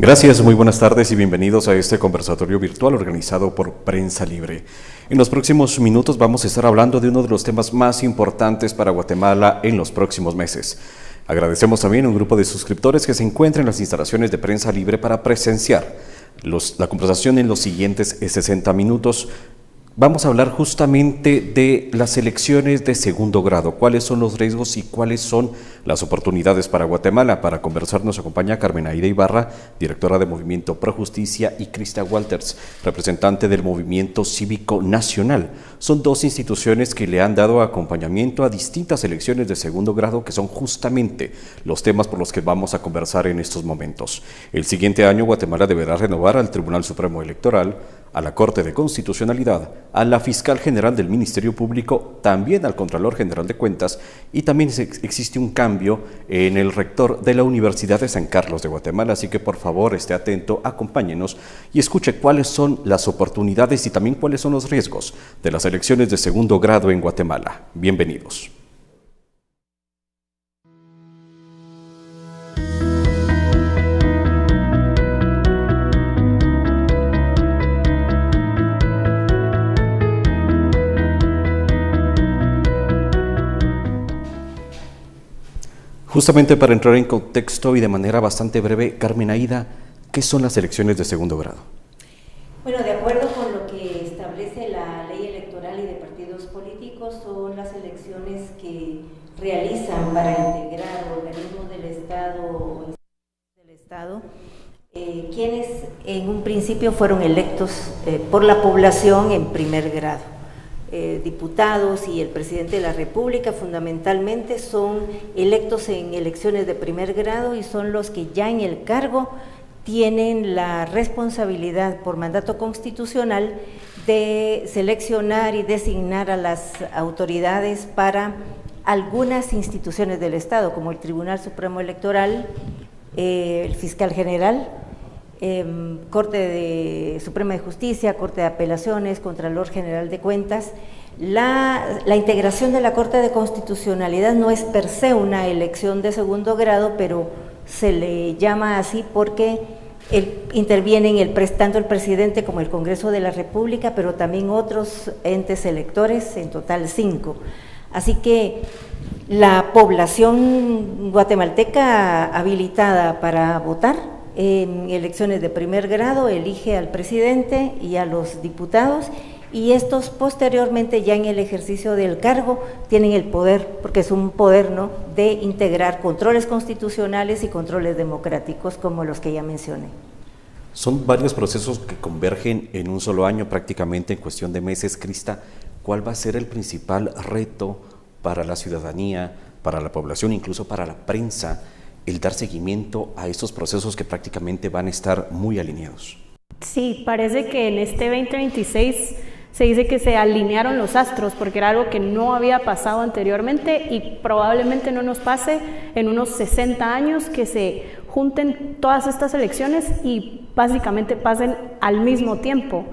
Gracias, muy buenas tardes y bienvenidos a este conversatorio virtual organizado por Prensa Libre. En los próximos minutos vamos a estar hablando de uno de los temas más importantes para Guatemala en los próximos meses. Agradecemos también a un grupo de suscriptores que se encuentran en las instalaciones de Prensa Libre para presenciar la conversación en los siguientes 60 minutos. Vamos a hablar justamente de las elecciones de segundo grado, cuáles son los riesgos y cuáles son las oportunidades para Guatemala. Para conversar nos acompaña Carmen Aida Ibarra, directora de Movimiento Pro Justicia, y Krista Walters, representante del Movimiento Cívico Nacional. Son dos instituciones que le han dado acompañamiento a distintas elecciones de segundo grado, que son justamente los temas por los que vamos a conversar en estos momentos. El siguiente año Guatemala deberá renovar al Tribunal Supremo Electoral, a la Corte de Constitucionalidad, a la Fiscal General del Ministerio Público, también al Contralor General de Cuentas, y también existe un cambio en el rector de la Universidad de San Carlos de Guatemala, así que por favor esté atento, acompáñenos y escuche cuáles son las oportunidades y también cuáles son los riesgos de las elecciones de segundo grado en Guatemala. Bienvenidos. Justamente para entrar en contexto y de manera bastante breve, Carmen Aida, ¿qué son las elecciones de segundo grado? Bueno, de acuerdo con lo que establece la ley electoral y de partidos políticos, son las elecciones que realizan para integrar organismos del Estado, quienes en un principio fueron electos por la población en primer grado. Diputados y el presidente de la República fundamentalmente son electos en elecciones de primer grado y son los que ya en el cargo tienen la responsabilidad por mandato constitucional de seleccionar y designar a las autoridades para algunas instituciones del Estado, como el Tribunal Supremo Electoral, el Fiscal General, Corte Suprema de Justicia, Corte de Apelaciones, Contralor General de Cuentas. La integración de la Corte de Constitucionalidad no es per se una elección de segundo grado, pero se le llama así porque intervienen tanto el presidente como el Congreso de la República, pero también otros entes electores, en total 5. Así que la población guatemalteca habilitada para votar en elecciones de primer grado elige al presidente y a los diputados, y estos posteriormente ya en el ejercicio del cargo tienen el poder, porque es un poder, ¿no?, de integrar controles constitucionales y controles democráticos como los que ya mencioné. Son varios procesos que convergen en un solo año, prácticamente en cuestión de meses. Krista, ¿cuál va a ser el principal reto para la ciudadanía, para la población, incluso para la prensa, el dar seguimiento a estos procesos que prácticamente van a estar muy alineados? Sí, parece que en este 2026 se dice que se alinearon los astros, porque era algo que no había pasado anteriormente y probablemente no nos pase en unos 60 años, que se junten todas estas elecciones y básicamente pasen al mismo tiempo.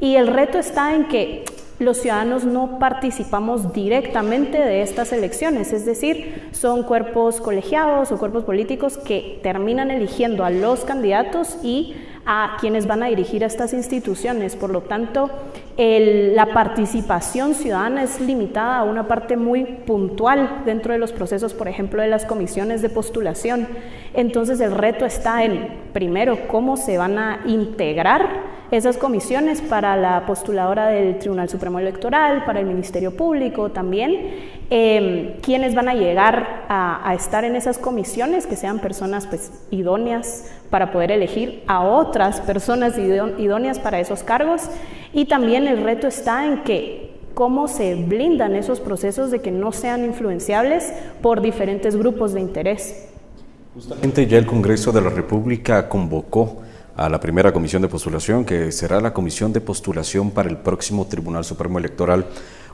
Y el reto está en que los ciudadanos no participamos directamente de estas elecciones, es decir, son cuerpos colegiados o cuerpos políticos que terminan eligiendo a los candidatos y a quienes van a dirigir a estas instituciones. Por lo tanto, la participación ciudadana es limitada a una parte muy puntual dentro de los procesos, por ejemplo, de las comisiones de postulación. Entonces, el reto está en, primero, cómo se van a integrar esas comisiones para la postuladora del Tribunal Supremo Electoral, para el Ministerio Público también, quiénes van a llegar a estar en esas comisiones, que sean personas pues idóneas para poder elegir a otras personas idóneas para esos cargos. Y también el reto está en que cómo se blindan esos procesos de que no sean influenciables por diferentes grupos de interés. Justamente ya el Congreso de la República convocó a la primera comisión de postulación, que será la comisión de postulación para el próximo Tribunal Supremo Electoral,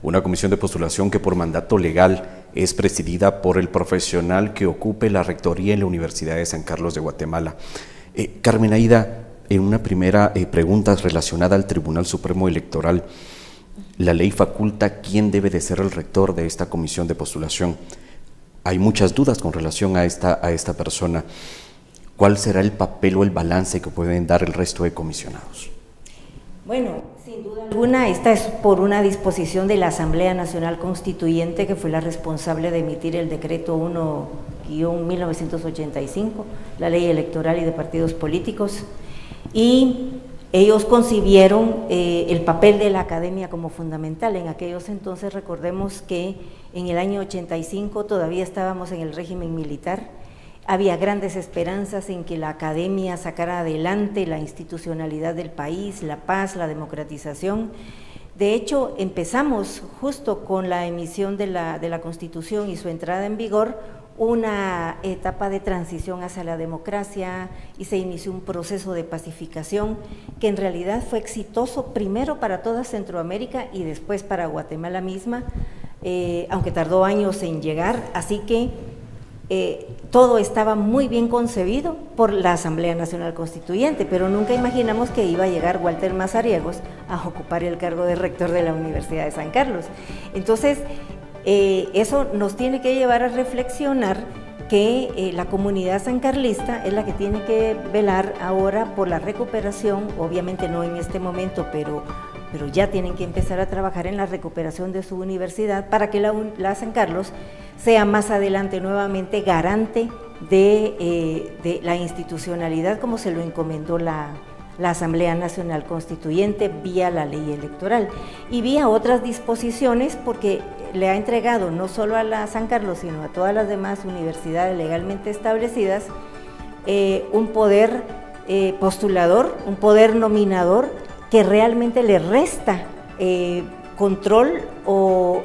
una comisión de postulación que por mandato legal es presidida por el profesional que ocupe la rectoría en la Universidad de San Carlos de Guatemala. Carmen Aida, en una primera pregunta relacionada al Tribunal Supremo Electoral, la ley faculta quién debe de ser el rector de esta comisión de postulación. Hay muchas dudas con relación a esta persona. ¿cuál será el papel o el balance que pueden dar el resto de comisionados? Bueno, sin duda alguna, esta es por una disposición de la Asamblea Nacional Constituyente, que fue la responsable de emitir el decreto 1-1985, la ley electoral y de partidos políticos, y ellos concibieron el papel de la academia como fundamental. En aquellos entonces, recordemos que en el año 85 todavía estábamos en el régimen militar, había grandes esperanzas en que la academia sacara adelante la institucionalidad del país, la paz, la democratización. De hecho, empezamos justo con la emisión de la Constitución y su entrada en vigor, una etapa de transición hacia la democracia, y se inició un proceso de pacificación que en realidad fue exitoso primero para toda Centroamérica y después para Guatemala misma, aunque tardó años en llegar, así que todo estaba muy bien concebido por la Asamblea Nacional Constituyente, pero nunca imaginamos que iba a llegar Walter Mazariegos a ocupar el cargo de rector de la Universidad de San Carlos. Entonces, eso nos tiene que llevar a reflexionar que la comunidad sancarlista es la que tiene que velar ahora por la recuperación, obviamente no en este momento, pero ya tienen que empezar a trabajar en la recuperación de su universidad para que la San Carlos sea más adelante nuevamente garante de la institucionalidad como se lo encomendó la Asamblea Nacional Constituyente vía la ley electoral y vía otras disposiciones, porque le ha entregado no solo a la San Carlos sino a todas las demás universidades legalmente establecidas un poder postulador, un poder nominador que realmente le resta control o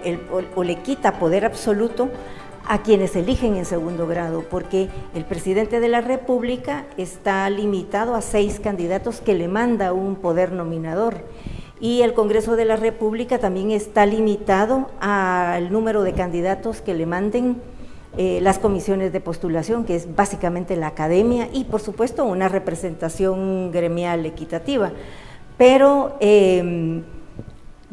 le quita poder absoluto a quienes eligen en segundo grado, porque el presidente de la República está limitado a 6 candidatos que le manda un poder nominador, y el Congreso de la República también está limitado al número de candidatos que le manden las comisiones de postulación, que es básicamente la academia, y por supuesto una representación gremial equitativa. Pero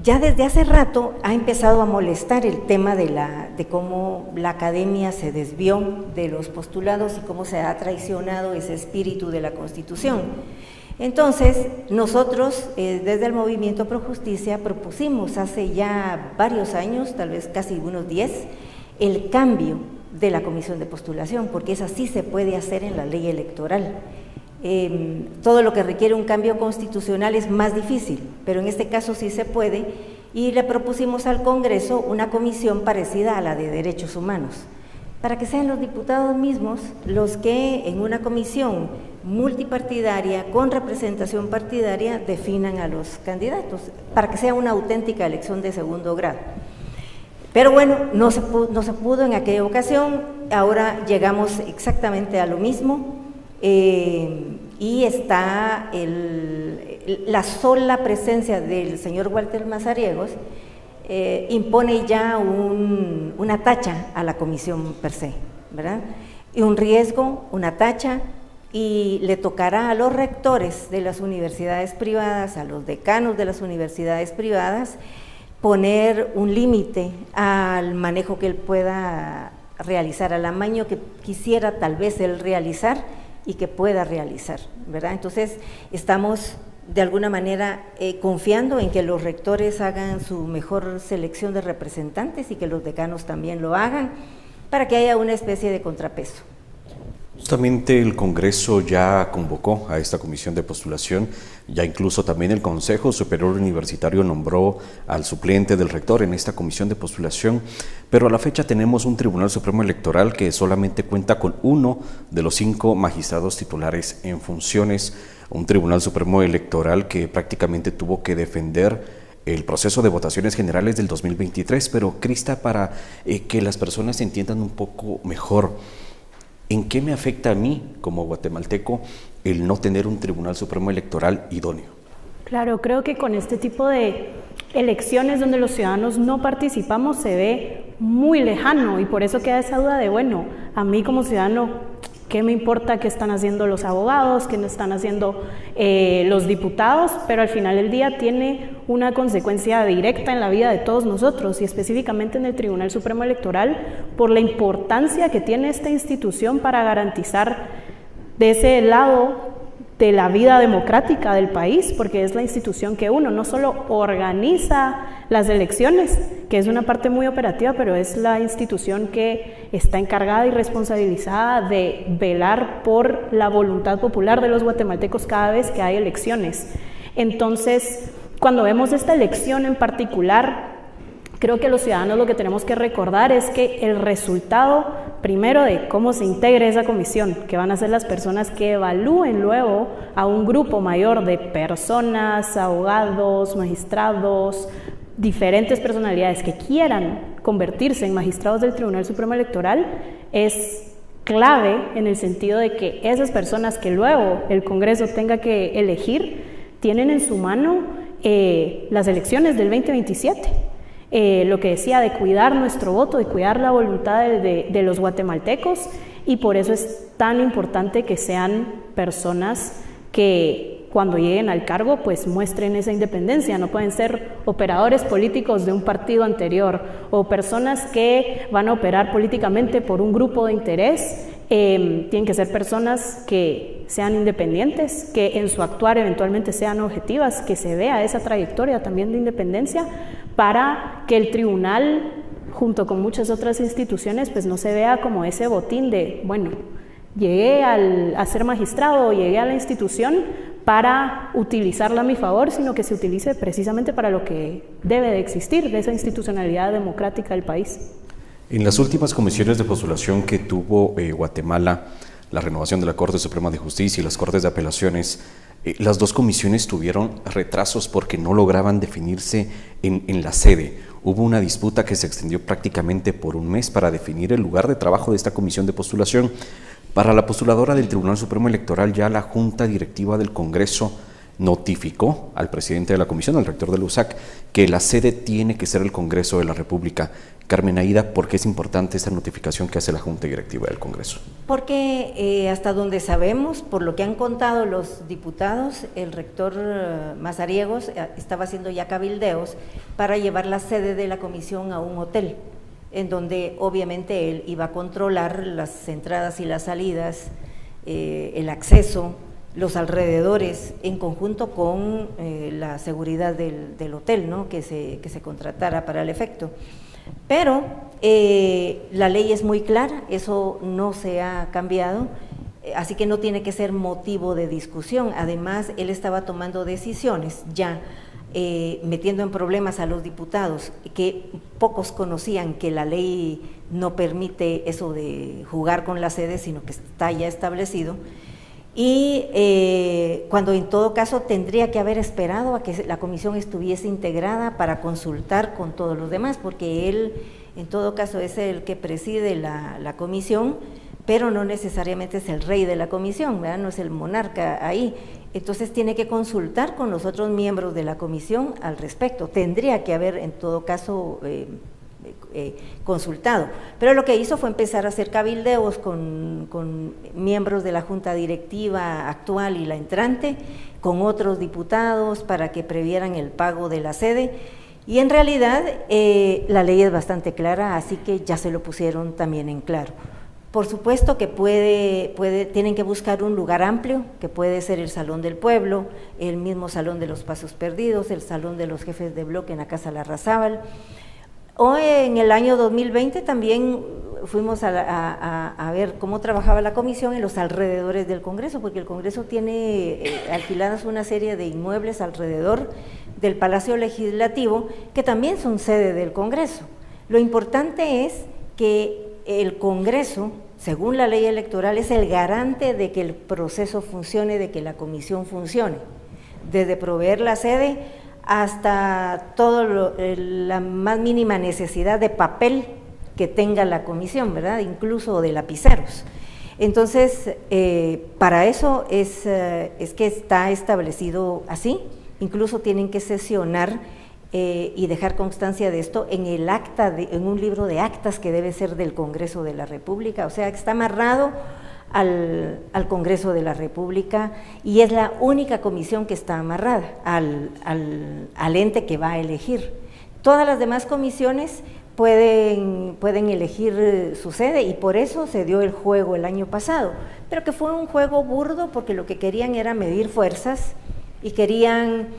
ya desde hace rato ha empezado a molestar el tema de cómo la academia se desvió de los postulados y cómo se ha traicionado ese espíritu de la Constitución. Entonces, nosotros desde el Movimiento Pro Justicia propusimos hace ya varios años, tal vez casi unos 10, el cambio de la comisión de postulación, porque esa sí se puede hacer en la ley electoral. Todo lo que requiere un cambio constitucional es más difícil, pero en este caso sí se puede, y le propusimos al Congreso una comisión parecida a la de Derechos Humanos, para que sean los diputados mismos los que en una comisión multipartidaria, con representación partidaria, definan a los candidatos, para que sea una auténtica elección de segundo grado. Pero bueno, no se pudo en aquella ocasión, ahora llegamos exactamente a lo mismo. Y está la sola presencia del señor Walter Mazariegos impone ya una tacha a la comisión per se, ¿verdad? Y un riesgo, una tacha, y le tocará a los rectores de las universidades privadas, a los decanos de las universidades privadas, poner un límite al manejo que él pueda realizar, al amaño que quisiera tal vez él realizar y que pueda realizar, ¿verdad? Entonces, estamos de alguna manera confiando en que los rectores hagan su mejor selección de representantes y que los decanos también lo hagan, para que haya una especie de contrapeso. Justamente el Congreso ya convocó a esta comisión de postulación, ya incluso también el Consejo Superior Universitario nombró al suplente del rector en esta comisión de postulación, pero a la fecha tenemos un Tribunal Supremo Electoral que solamente cuenta con 1 de los 5 magistrados titulares en funciones, un Tribunal Supremo Electoral que prácticamente tuvo que defender el proceso de votaciones generales del 2023, pero Crista, para que las personas entiendan un poco mejor, ¿en qué me afecta a mí, como guatemalteco, el no tener un Tribunal Supremo Electoral idóneo? Claro, creo que con este tipo de elecciones donde los ciudadanos no participamos se ve muy lejano, y por eso queda esa duda de, bueno, a mí como ciudadano, ¿qué me importa qué están haciendo los abogados, qué están haciendo los diputados? Pero al final del día tiene una consecuencia directa en la vida de todos nosotros, y específicamente en el Tribunal Supremo Electoral, por la importancia que tiene esta institución para garantizar de ese lado de la vida democrática del país, porque es la institución que uno no solo organiza las elecciones, que es una parte muy operativa, pero es la institución que está encargada y responsabilizada de velar por la voluntad popular de los guatemaltecos cada vez que hay elecciones. Entonces, cuando vemos esta elección en particular, creo que los ciudadanos lo que tenemos que recordar es que el resultado, primero, de cómo se integre esa comisión, que van a ser las personas que evalúen luego a un grupo mayor de personas, abogados, magistrados, diferentes personalidades que quieran convertirse en magistrados del Tribunal Supremo Electoral, es clave en el sentido de que esas personas que luego el Congreso tenga que elegir, tienen en su mano las elecciones del 2027. Lo que decía de cuidar nuestro voto, de cuidar la voluntad de los guatemaltecos, y por eso es tan importante que sean personas que cuando lleguen al cargo pues muestren esa independencia. No pueden ser operadores políticos de un partido anterior o personas que van a operar políticamente por un grupo de interés. Tienen que ser personas que sean independientes, que en su actuar eventualmente sean objetivas, que se vea esa trayectoria también de independencia, para que el tribunal, junto con muchas otras instituciones, pues no se vea como ese botín de, bueno, llegué a ser magistrado, llegué a la institución para utilizarla a mi favor, sino que se utilice precisamente para lo que debe de existir, de esa institucionalidad democrática del país. En las últimas comisiones de postulación que tuvo Guatemala, la renovación de la Corte Suprema de Justicia y las Cortes de Apelaciones, las dos comisiones tuvieron retrasos porque no lograban definirse en la sede. Hubo una disputa que se extendió prácticamente por un mes para definir el lugar de trabajo de esta comisión de postulación. Para la postuladora del Tribunal Supremo Electoral, ya la Junta Directiva del Congreso notificó al presidente de la comisión, al rector del USAC, que la sede tiene que ser el Congreso de la República. Carmen Aida, ¿por qué es importante esta notificación que hace la Junta Directiva del Congreso? Porque hasta donde sabemos, por lo que han contado los diputados, el rector Mazariegos estaba haciendo ya cabildeos para llevar la sede de la comisión a un hotel, en donde obviamente él iba a controlar las entradas y las salidas, el acceso, los alrededores, en conjunto con la seguridad del hotel, ¿no?, que se contratara para el efecto. Pero la ley es muy clara, eso no se ha cambiado, así que no tiene que ser motivo de discusión. Además, él estaba tomando decisiones ya, metiendo en problemas a los diputados, que pocos conocían que la ley no permite eso de jugar con la sede, sino que está ya establecido. Y cuando en todo caso tendría que haber esperado a que la comisión estuviese integrada para consultar con todos los demás, porque él en todo caso es el que preside la comisión, pero no necesariamente es el rey de la comisión, ¿verdad?, no es el monarca ahí. Entonces tiene que consultar con los otros miembros de la comisión al respecto. Tendría que haber en todo caso consultado, pero lo que hizo fue empezar a hacer cabildeos con miembros de la junta directiva actual y la entrante, con otros diputados para que previeran el pago de la sede, y en realidad la ley es bastante clara, así que ya se lo pusieron también en claro. Por supuesto que tienen que buscar un lugar amplio, que puede ser el Salón del Pueblo, el mismo Salón de los Pasos Perdidos, el Salón de los Jefes de Bloque en la Casa Larrazábal. Hoy en el año 2020 también fuimos a ver cómo trabajaba la comisión en los alrededores del Congreso, porque el Congreso tiene alquiladas una serie de inmuebles alrededor del Palacio Legislativo, que también son sede del Congreso. Lo importante es que el Congreso, según la ley electoral, es el garante de que el proceso funcione, de que la comisión funcione, desde proveer la sede hasta la más mínima necesidad de papel que tenga la comisión, ¿verdad?, incluso de lapiceros. Entonces, para eso es que está establecido así. Incluso tienen que sesionar y dejar constancia de esto en el acta, en un libro de actas que debe ser del Congreso de la República, o sea, que está amarrado al Congreso de la República, y es la única comisión que está amarrada al ente que va a elegir. Todas las demás comisiones pueden elegir su sede, y por eso se dio el juego el año pasado, pero que fue un juego burdo porque lo que querían era medir fuerzas y querían,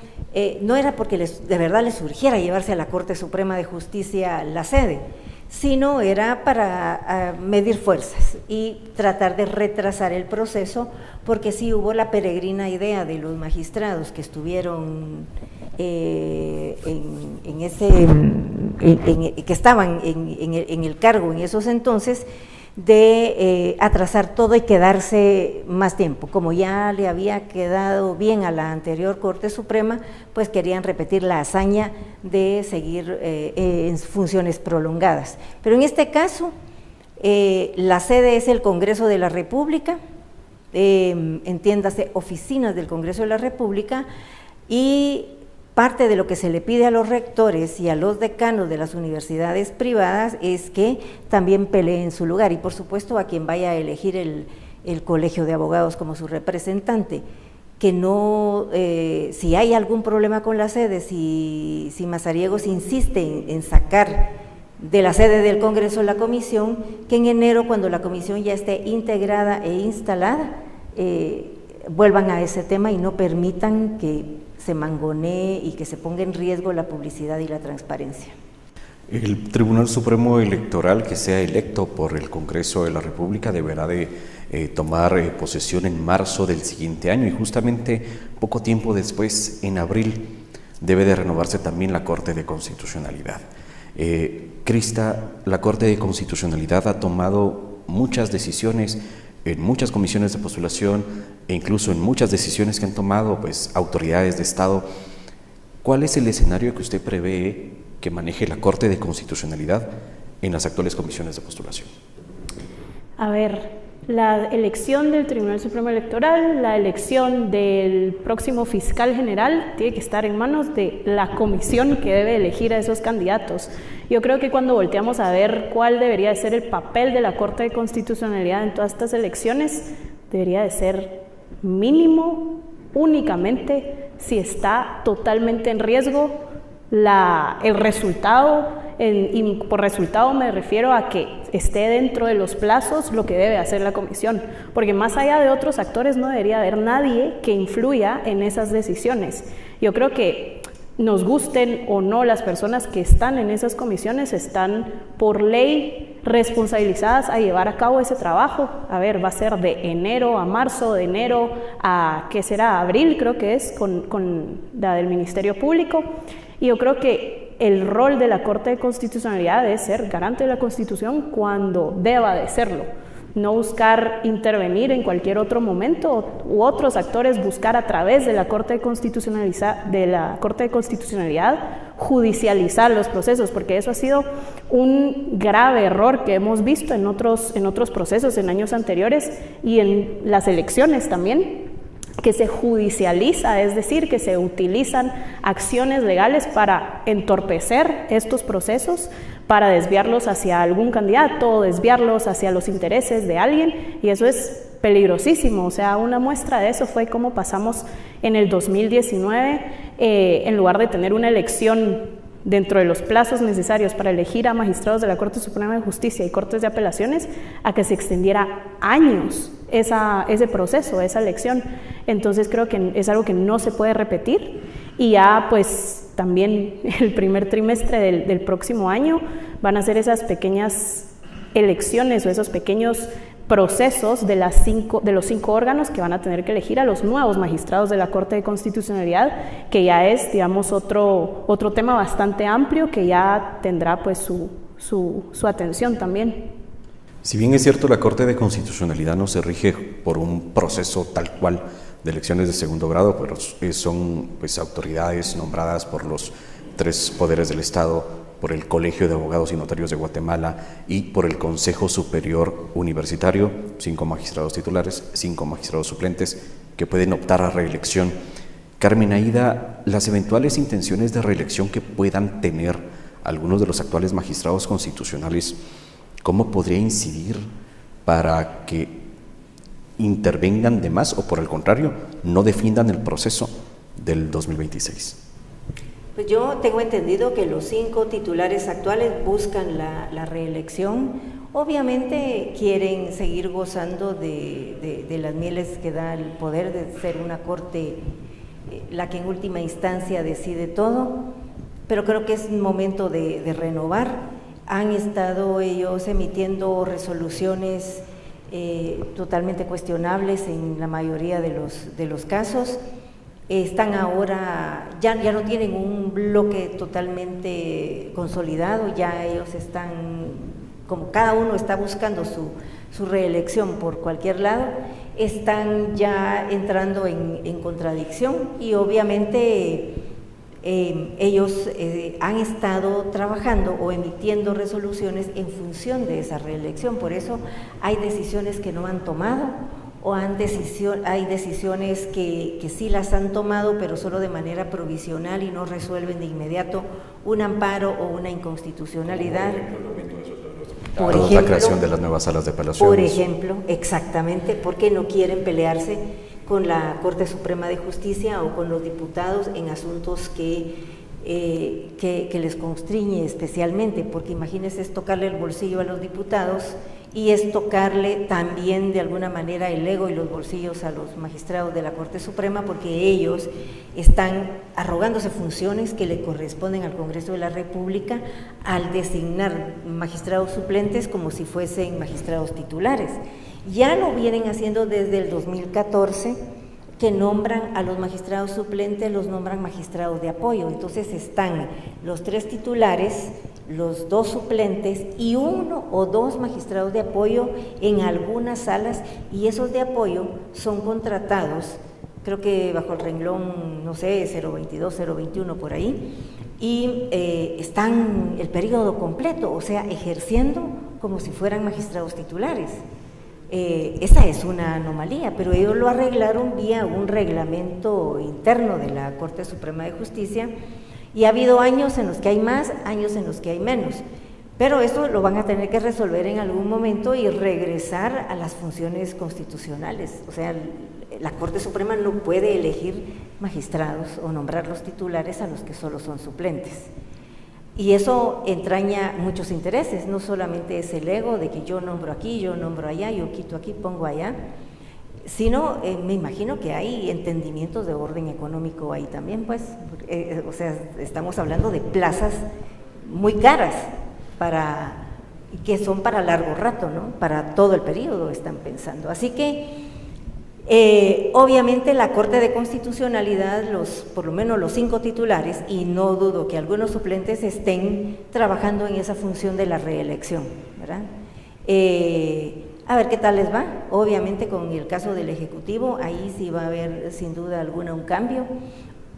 no era porque de verdad les surgiera llevarse a la Corte Suprema de Justicia la sede, sino era para medir fuerzas y tratar de retrasar el proceso, porque sí hubo la peregrina idea de los magistrados que estuvieron que estaban en el cargo en esos entonces, de atrasar todo y quedarse más tiempo. Como ya le había quedado bien a la anterior Corte Suprema, pues querían repetir la hazaña de seguir en funciones prolongadas. Pero en este caso, la sede es el Congreso de la República, entiéndase, oficinas del Congreso de la República, y parte de lo que se le pide a los rectores y a los decanos de las universidades privadas es que también peleen su lugar, y por supuesto a quien vaya a elegir el Colegio de Abogados como su representante, que no, si hay algún problema con la sede, si Mazariegos insiste en sacar de la sede del Congreso la comisión, que en enero, cuando la comisión ya esté integrada e instalada, vuelvan a ese tema y no permitan que se mangonee y que se ponga en riesgo la publicidad y la transparencia. El Tribunal Supremo Electoral que sea electo por el Congreso de la República deberá de tomar posesión en marzo del siguiente año, y justamente poco tiempo después, en abril, debe de renovarse también la Corte de Constitucionalidad. Crista, la Corte de Constitucionalidad ha tomado muchas decisiones en muchas comisiones de postulación e incluso en muchas decisiones que han tomado pues autoridades de Estado. ¿Cuál es el escenario que usted prevé que maneje la Corte de Constitucionalidad en las actuales comisiones de postulación? A ver, la elección del Tribunal Supremo Electoral, la elección del próximo fiscal general tiene que estar en manos de la comisión que debe elegir a esos candidatos. Yo creo que cuando volteamos a ver cuál debería de ser el papel de la Corte de Constitucionalidad en todas estas elecciones, debería de ser mínimo únicamente si está totalmente en riesgo el resultado, y por resultado me refiero a que esté dentro de los plazos lo que debe hacer la comisión, porque más allá de otros actores no debería haber nadie que influya en esas decisiones. Yo creo que nos gusten o no, las personas que están en esas comisiones están por ley responsabilizadas a llevar a cabo ese trabajo. A ver, va a ser de enero a marzo, de enero a, ¿qué será? Abril, creo que es, con la del Ministerio Público. Y yo creo que el rol de la Corte de Constitucionalidad es ser garante de la Constitución cuando deba de serlo, no buscar intervenir en cualquier otro momento u otros actores buscar a través de la Corte de Constitucionalidad judicializar los procesos, porque eso ha sido un grave error que hemos visto en otros procesos en años anteriores y en las elecciones también, que se judicializa, es decir, que se utilizan acciones legales para entorpecer estos procesos, para desviarlos hacia algún candidato o desviarlos hacia los intereses de alguien, y eso es peligrosísimo. O sea, una muestra de eso fue cómo pasamos en el 2019, en lugar de tener una elección dentro de los plazos necesarios para elegir a magistrados de la Corte Suprema de Justicia y Cortes de Apelaciones, a que se extendiera años ese proceso, esa elección. Entonces creo que es algo que no se puede repetir, y ya pues también el primer trimestre del próximo año van a ser esas pequeñas elecciones o esos pequeños procesos de los 5 órganos que van a tener que elegir a los nuevos magistrados de la Corte de Constitucionalidad, que ya es, digamos, otro tema bastante amplio que ya tendrá pues su atención también. Si bien es cierto, la Corte de Constitucionalidad no se rige por un proceso tal cual de elecciones de segundo grado, pero son pues autoridades nombradas por los 3 poderes del Estado, por el Colegio de Abogados y Notarios de Guatemala y por el Consejo Superior Universitario, 5 magistrados titulares, 5 magistrados suplentes que pueden optar a reelección. Carmen Aida, las eventuales intenciones de reelección que puedan tener algunos de los actuales magistrados constitucionales, ¿cómo podría incidir para que intervengan de más o, por el contrario, no defiendan el proceso del 2026? Pues yo tengo entendido que los 5 titulares actuales buscan la reelección. Obviamente quieren seguir gozando de las mieles que da el poder de ser una corte la que en última instancia decide todo, pero creo que es momento de renovar. Han estado ellos emitiendo resoluciones totalmente cuestionables en la mayoría de los casos. Están ahora, ya no tienen un bloque totalmente consolidado, ya ellos están, como cada uno está buscando su reelección por cualquier lado, están ya entrando en contradicción y obviamente ellos han estado trabajando o emitiendo resoluciones en función de esa reelección, por eso hay decisiones que no han tomado, o hay decisiones que sí las han tomado, pero solo de manera provisional y no resuelven de inmediato un amparo o una inconstitucionalidad. Por ejemplo, la creación de las nuevas salas de apelaciones. Por ejemplo, exactamente, porque no quieren pelearse con la Corte Suprema de Justicia o con los diputados en asuntos que les constriñe especialmente, porque imagínense, es tocarle el bolsillo a los diputados y es tocarle también de alguna manera el ego y los bolsillos a los magistrados de la Corte Suprema, porque ellos están arrogándose funciones que le corresponden al Congreso de la República al designar magistrados suplentes como si fuesen magistrados titulares. Ya lo vienen haciendo desde el 2014, que nombran a los magistrados suplentes, los nombran magistrados de apoyo. Entonces están los 3 titulares, los 2 suplentes y 1 o 2 magistrados de apoyo en algunas salas, y esos de apoyo son contratados, creo que bajo el renglón, no sé, 022, 021 por ahí, y están el periodo completo, o sea, ejerciendo como si fueran magistrados titulares. Esa es una anomalía, pero ellos lo arreglaron vía un reglamento interno de la Corte Suprema de Justicia, y ha habido años en los que hay más, años en los que hay menos, pero eso lo van a tener que resolver en algún momento y regresar a las funciones constitucionales. O sea, la Corte Suprema no puede elegir magistrados o nombrar los titulares a los que solo son suplentes. Y eso entraña muchos intereses, no solamente es el ego de que yo nombro aquí, yo nombro allá, yo quito aquí, pongo allá, sino me imagino que hay entendimientos de orden económico ahí también, pues, o sea, estamos hablando de plazas muy caras que son para largo rato, ¿no? Para todo el periodo están pensando. Así que obviamente la Corte de Constitucionalidad, por lo menos los 5 titulares, y no dudo que algunos suplentes estén trabajando en esa función de la reelección, ¿verdad? A ver qué tal les va. Obviamente con el caso del Ejecutivo, ahí sí va a haber sin duda alguna un cambio.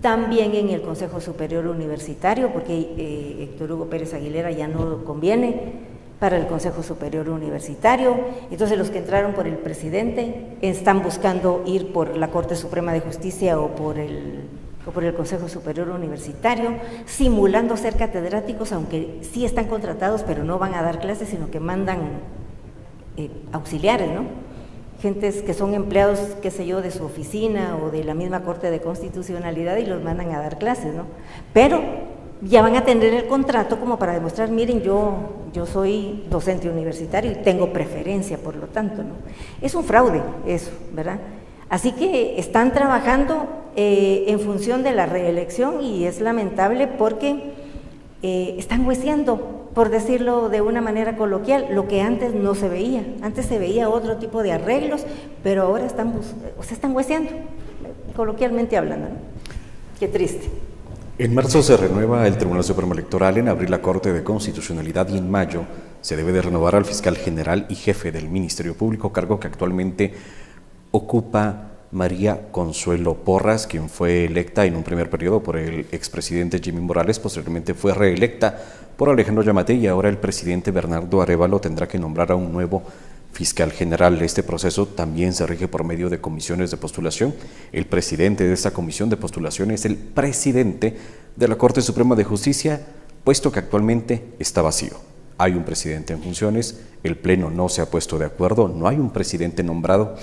También en el Consejo Superior Universitario, porque Héctor Hugo Pérez Aguilera ya no conviene para el Consejo Superior Universitario. Entonces los que entraron por el presidente están buscando ir por la Corte Suprema de Justicia o por el Consejo Superior Universitario, simulando ser catedráticos, aunque sí están contratados, pero no van a dar clases, sino que mandan auxiliares, ¿no? Gentes que son empleados, qué sé yo, de su oficina o de la misma Corte de Constitucionalidad, y los mandan a dar clases, ¿no? Pero ya van a tener el contrato como para demostrar, miren, yo soy docente universitario y tengo preferencia, por lo tanto, ¿no? Es un fraude eso, ¿verdad? Así que están trabajando en función de la reelección, y es lamentable porque están hueseando, por decirlo de una manera coloquial, lo que antes no se veía. Antes se veía otro tipo de arreglos, pero ahora están hueseando, coloquialmente hablando, ¿no? Qué triste. En marzo se renueva el Tribunal Supremo Electoral, en abril la Corte de Constitucionalidad, y en mayo se debe de renovar al fiscal general y jefe del Ministerio Público, cargo que actualmente ocupa María Consuelo Porras, quien fue electa en un primer periodo por el expresidente Jimmy Morales, posteriormente fue reelecta por Alejandro Yamatei, y ahora el presidente Bernardo Arévalo tendrá que nombrar a un nuevo fiscal general. Este proceso también se rige por medio de comisiones de postulación. El presidente de esta comisión de postulación es el presidente de la Corte Suprema de Justicia, puesto que actualmente está vacío. Hay un presidente en funciones, el Pleno no se ha puesto de acuerdo, no hay un presidente nombrado.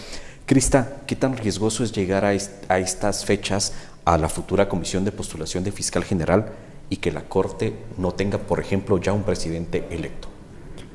Crista, ¿qué tan riesgoso es llegar a estas fechas a la futura comisión de postulación de fiscal general y que la Corte no tenga, por ejemplo, ya un presidente electo?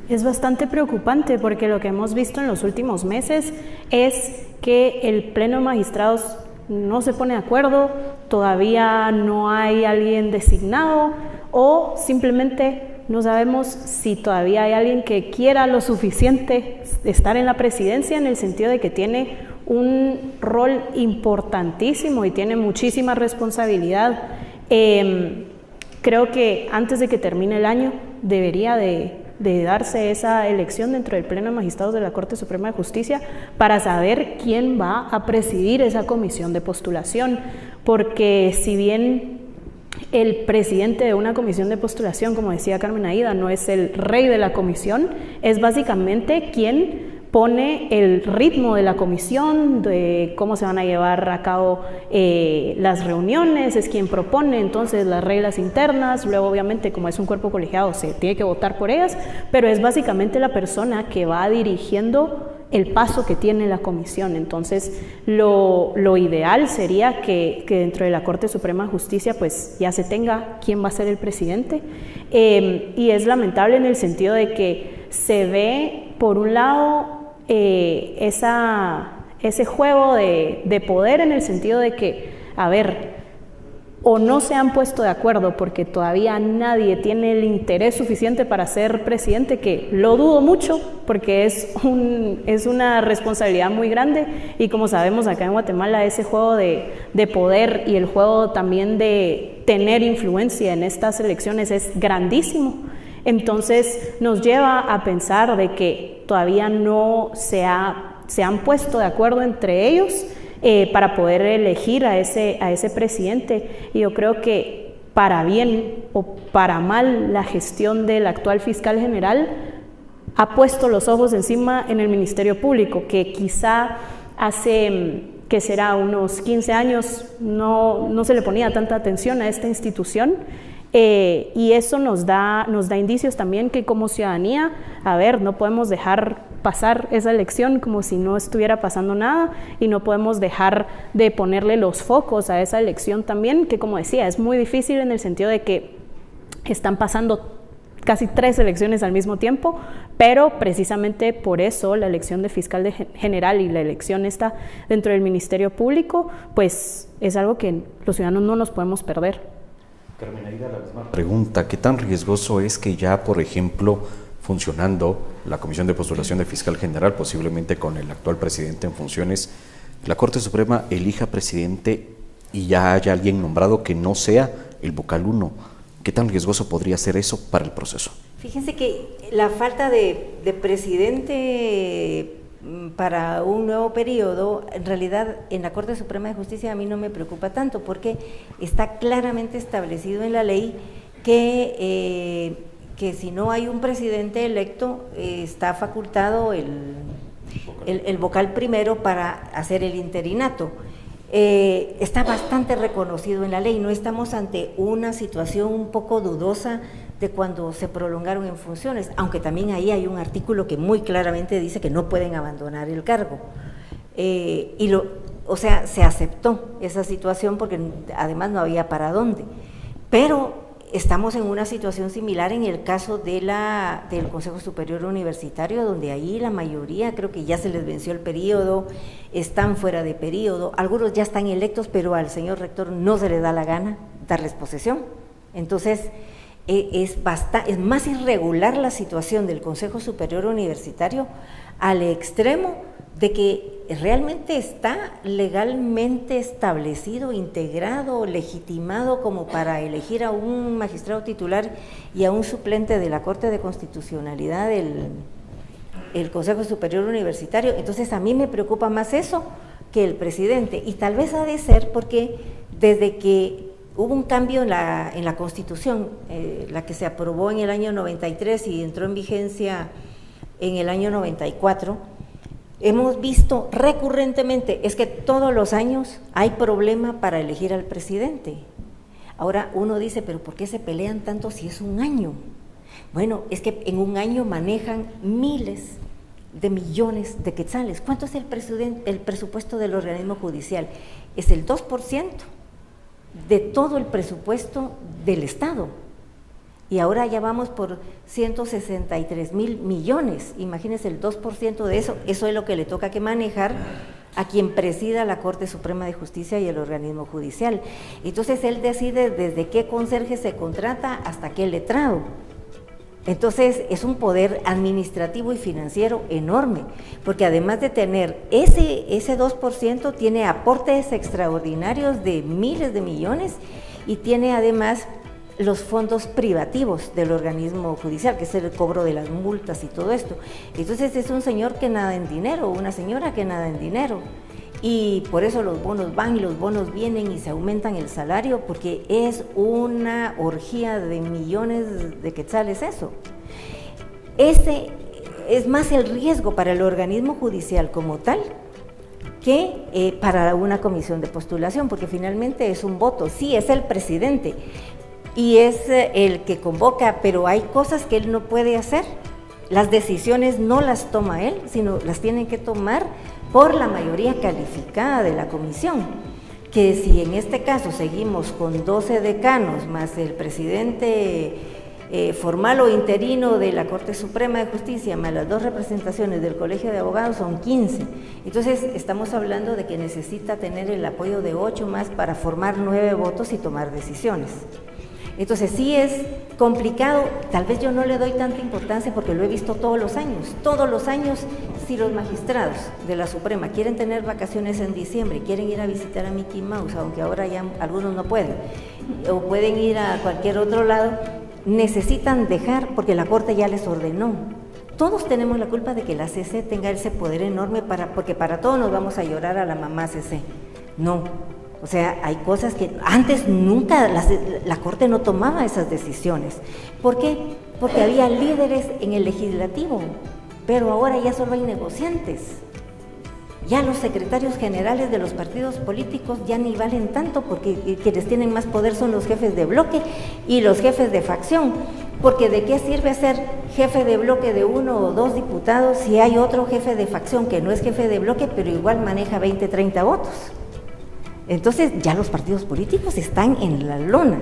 Es bastante preocupante porque lo que hemos visto en los últimos meses es que el Pleno de Magistrados no se pone de acuerdo, todavía no hay alguien designado o simplemente no sabemos si todavía hay alguien que quiera lo suficiente estar en la presidencia, en el sentido de que tiene un rol importantísimo y tiene muchísima responsabilidad. Creo que antes de que termine el año debería de darse esa elección dentro del Pleno de Magistrados de la Corte Suprema de Justicia para saber quién va a presidir esa comisión de postulación, porque si bien el presidente de una comisión de postulación, como decía Carmen Aida, no es el rey de la comisión, es básicamente quien pone el ritmo de la comisión, de cómo se van a llevar a cabo las reuniones, es quien propone entonces las reglas internas, luego obviamente como es un cuerpo colegiado se tiene que votar por ellas, pero es básicamente la persona que va dirigiendo el paso que tiene la comisión. Entonces lo ideal sería que dentro de la Corte Suprema de Justicia pues ya se tenga quién va a ser el presidente, y es lamentable en el sentido de que se ve por un lado ese juego de poder, en el sentido de que, a ver, o no se han puesto de acuerdo porque todavía nadie tiene el interés suficiente para ser presidente, que lo dudo mucho porque es una responsabilidad muy grande, y como sabemos acá en Guatemala ese juego de poder y el juego también de tener influencia en estas elecciones es grandísimo. Entonces nos lleva a pensar de que todavía no se han puesto de acuerdo entre ellos para poder elegir a ese presidente. Y yo creo que para bien o para mal la gestión del actual fiscal general ha puesto los ojos encima en el Ministerio Público, que quizá hace, que será unos 15 años, no se le ponía tanta atención a esta institución. Y eso nos da indicios también que como ciudadanía, a ver, no podemos dejar pasar esa elección como si no estuviera pasando nada, y no podemos dejar de ponerle los focos a esa elección también, que como decía, es muy difícil en el sentido de que están pasando casi 3 elecciones al mismo tiempo, pero precisamente por eso la elección de fiscal general y la elección esta dentro del Ministerio Público, pues es algo que los ciudadanos no nos podemos perder. Carmen Aida, la misma pregunta, ¿qué tan riesgoso es que ya, por ejemplo, funcionando la Comisión de Postulación de Fiscal General, posiblemente con el actual presidente en funciones, la Corte Suprema elija presidente y ya haya alguien nombrado que no sea el vocal 1? ¿Qué tan riesgoso podría ser eso para el proceso? Fíjense que la falta de presidente para un nuevo periodo, en realidad en la Corte Suprema de Justicia a mí no me preocupa tanto, porque está claramente establecido en la ley que si no hay un presidente electo, está facultado el vocal primero para hacer el interinato. Está bastante reconocido en la ley, no estamos ante una situación un poco dudosa de cuando se prolongaron en funciones, aunque también ahí hay un artículo que muy claramente dice que no pueden abandonar el cargo. O sea, se aceptó esa situación porque además no había para dónde. Pero estamos en una situación similar en el caso del Consejo Superior Universitario, donde ahí la mayoría, creo que ya se les venció el periodo, están fuera de periodo, algunos ya están electos, pero al señor rector no se le da la gana darles posesión. Entonces, es más irregular la situación del Consejo Superior Universitario al extremo de que realmente está legalmente establecido, integrado, legitimado como para elegir a un magistrado titular y a un suplente de la Corte de Constitucionalidad el Consejo Superior Universitario. Entonces a mí me preocupa más eso que el presidente, y tal vez ha de ser porque desde que hubo un cambio en la Constitución, la que se aprobó en el año 93 y entró en vigencia en el año 94, hemos visto recurrentemente, es que todos los años hay problema para elegir al presidente. Ahora uno dice, pero ¿por qué se pelean tanto si es un año? Bueno, es que en un año manejan miles de millones de quetzales. ¿Cuánto es el presupuesto del organismo judicial? Es el 2% de todo el presupuesto del Estado. Y ahora ya vamos por 163,000 millones. Imagínense el 2% de eso, eso es lo que le toca que manejar a quien presida la Corte Suprema de Justicia y el organismo judicial. Entonces él decide desde qué conserje se contrata hasta qué letrado. Entonces es un poder administrativo y financiero enorme, porque además de tener ese 2%, tiene aportes extraordinarios de miles de millones y tiene además los fondos privativos del organismo judicial, que es el cobro de las multas y todo esto. Entonces es un señor que nada en dinero, una señora que nada en dinero, y por eso los bonos van y los bonos vienen y se aumentan el salario, porque es una orgía de millones de quetzales eso. Ese es más el riesgo para el organismo judicial como tal que para una comisión de postulación, porque finalmente es un voto, sí, es el presidente y es el que convoca, pero hay cosas que él no puede hacer. Las decisiones no las toma él, sino las tienen que tomar por la mayoría calificada de la comisión, que si en este caso seguimos con 12 decanos más el presidente formal o interino de la Corte Suprema de Justicia más las 2 representaciones del Colegio de Abogados, son 15. Entonces estamos hablando de que necesita tener el apoyo de 8 más para formar 9 votos y tomar decisiones. Entonces sí es complicado, tal vez yo no le doy tanta importancia porque lo he visto todos los años, si los magistrados de la Suprema quieren tener vacaciones en diciembre, quieren ir a visitar a Mickey Mouse, aunque ahora ya algunos no pueden, o pueden ir a cualquier otro lado, necesitan dejar porque la Corte ya les ordenó. Todos tenemos la culpa de que la CC tenga ese poder enorme porque para todos nos vamos a llorar a la mamá CC. No. O sea, hay cosas que antes nunca la Corte no tomaba esas decisiones. ¿Por qué? Porque había líderes en el legislativo, pero ahora ya solo hay negociantes. Ya los secretarios generales de los partidos políticos ya ni valen tanto, porque quienes tienen más poder son los jefes de bloque y los jefes de facción. Porque ¿de qué sirve ser jefe de bloque de 1 o 2 diputados si hay otro jefe de facción que no es jefe de bloque, pero igual maneja 20, 30 votos? Entonces ya los partidos políticos están en la lona.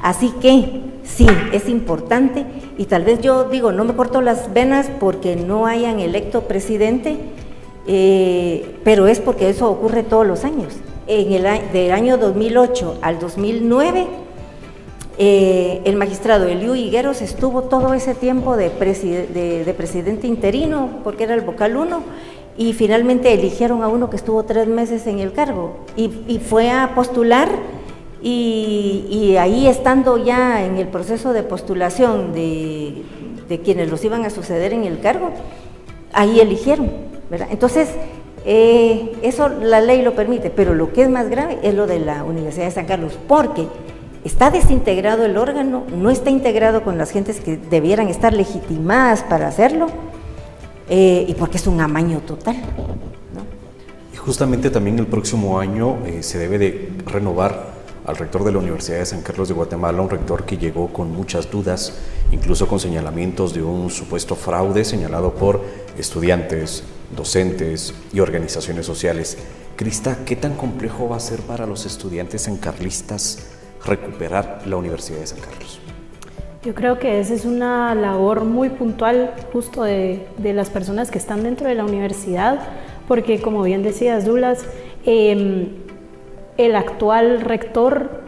Así que sí, es importante, y tal vez yo digo, no me corto las venas porque no hayan electo presidente, pero es porque eso ocurre todos los años. Del año 2008 al 2009, el magistrado Eliú Higueros estuvo todo ese tiempo de presidente interino, porque era el vocal 1, y finalmente eligieron a uno que estuvo 3 meses en el cargo y fue a postular y ahí estando ya en el proceso de postulación de quienes los iban a suceder en el cargo, ahí eligieron, ¿verdad? Entonces eso la ley lo permite, pero lo que es más grave es lo de la Universidad de San Carlos, porque está desintegrado el órgano, no está integrado con las gentes que debieran estar legitimadas para hacerlo, y porque es un amaño total, ¿no? Y justamente también el próximo año se debe de renovar al rector de la Universidad de San Carlos de Guatemala, un rector que llegó con muchas dudas, incluso con señalamientos de un supuesto fraude señalado por estudiantes, docentes y organizaciones sociales. Crista, ¿qué tan complejo va a ser para los estudiantes sancarlistas recuperar la Universidad de San Carlos? Yo creo que esa es una labor muy puntual justo de las personas que están dentro de la universidad, porque como bien decías, Douglas, el actual rector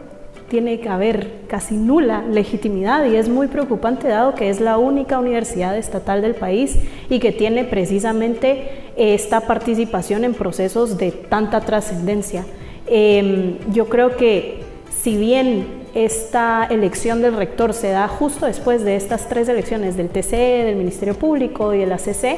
tiene que haber casi nula legitimidad y es muy preocupante dado que es la única universidad estatal del país y que tiene precisamente esta participación en procesos de tanta trascendencia. Yo creo que si bien esta elección del rector se da justo después de estas 3 elecciones del TCE, del Ministerio Público y de la CC,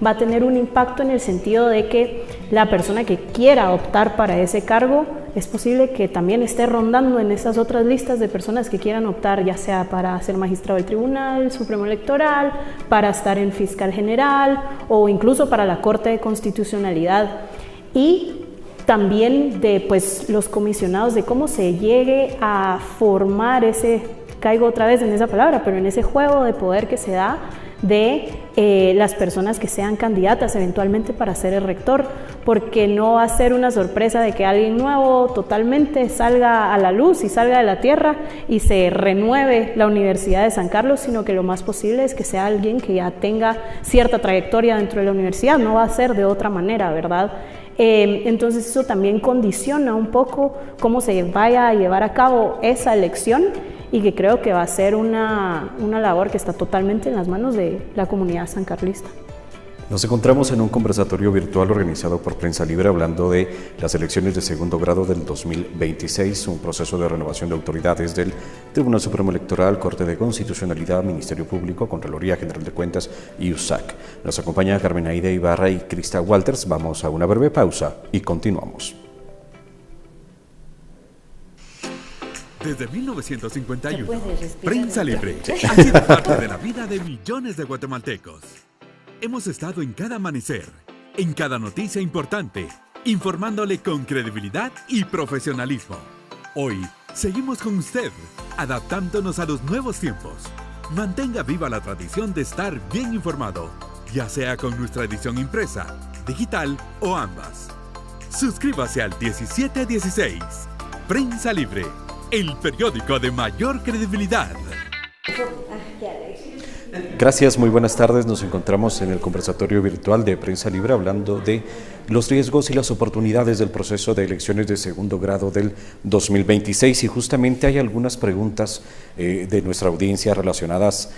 va a tener un impacto en el sentido de que la persona que quiera optar para ese cargo es posible que también esté rondando en esas otras listas de personas que quieran optar, ya sea para ser magistrado del Tribunal Supremo Electoral, para estar en fiscal general o incluso para la Corte de Constitucionalidad. Y también de los comisionados, de cómo se llegue a formar ese, caigo otra vez en esa palabra, pero en ese juego de poder que se da de las personas que sean candidatas eventualmente para ser el rector, porque no va a ser una sorpresa de que alguien nuevo totalmente salga a la luz y salga de la tierra y se renueve la Universidad de San Carlos, sino que lo más posible es que sea alguien que ya tenga cierta trayectoria dentro de la universidad, no va a ser de otra manera, ¿verdad? Entonces eso también condiciona un poco cómo se vaya a llevar a cabo esa elección, y que creo que va a ser una labor que está totalmente en las manos de la comunidad sancarlista. Nos encontramos en un conversatorio virtual organizado por Prensa Libre hablando de las elecciones de segundo grado del 2026, un proceso de renovación de autoridades del Tribunal Supremo Electoral, Corte de Constitucionalidad, Ministerio Público, Contraloría General de Cuentas y USAC. Nos acompaña Carmen Aida Ibarra y Krista Walters. Vamos a una breve pausa y continuamos. Desde 1951, Prensa Libre ha sido parte de la vida de millones de guatemaltecos. Hemos estado en cada amanecer, en cada noticia importante, informándole con credibilidad y profesionalismo. Hoy, seguimos con usted, adaptándonos a los nuevos tiempos. Mantenga viva la tradición de estar bien informado, ya sea con nuestra edición impresa, digital o ambas. Suscríbase al 1716. Prensa Libre, el periódico de mayor credibilidad. Gracias, muy buenas tardes. Nos encontramos en el conversatorio virtual de Prensa Libre hablando de los riesgos y las oportunidades del proceso de elecciones de segundo grado del 2026, y justamente hay algunas preguntas de nuestra audiencia relacionadas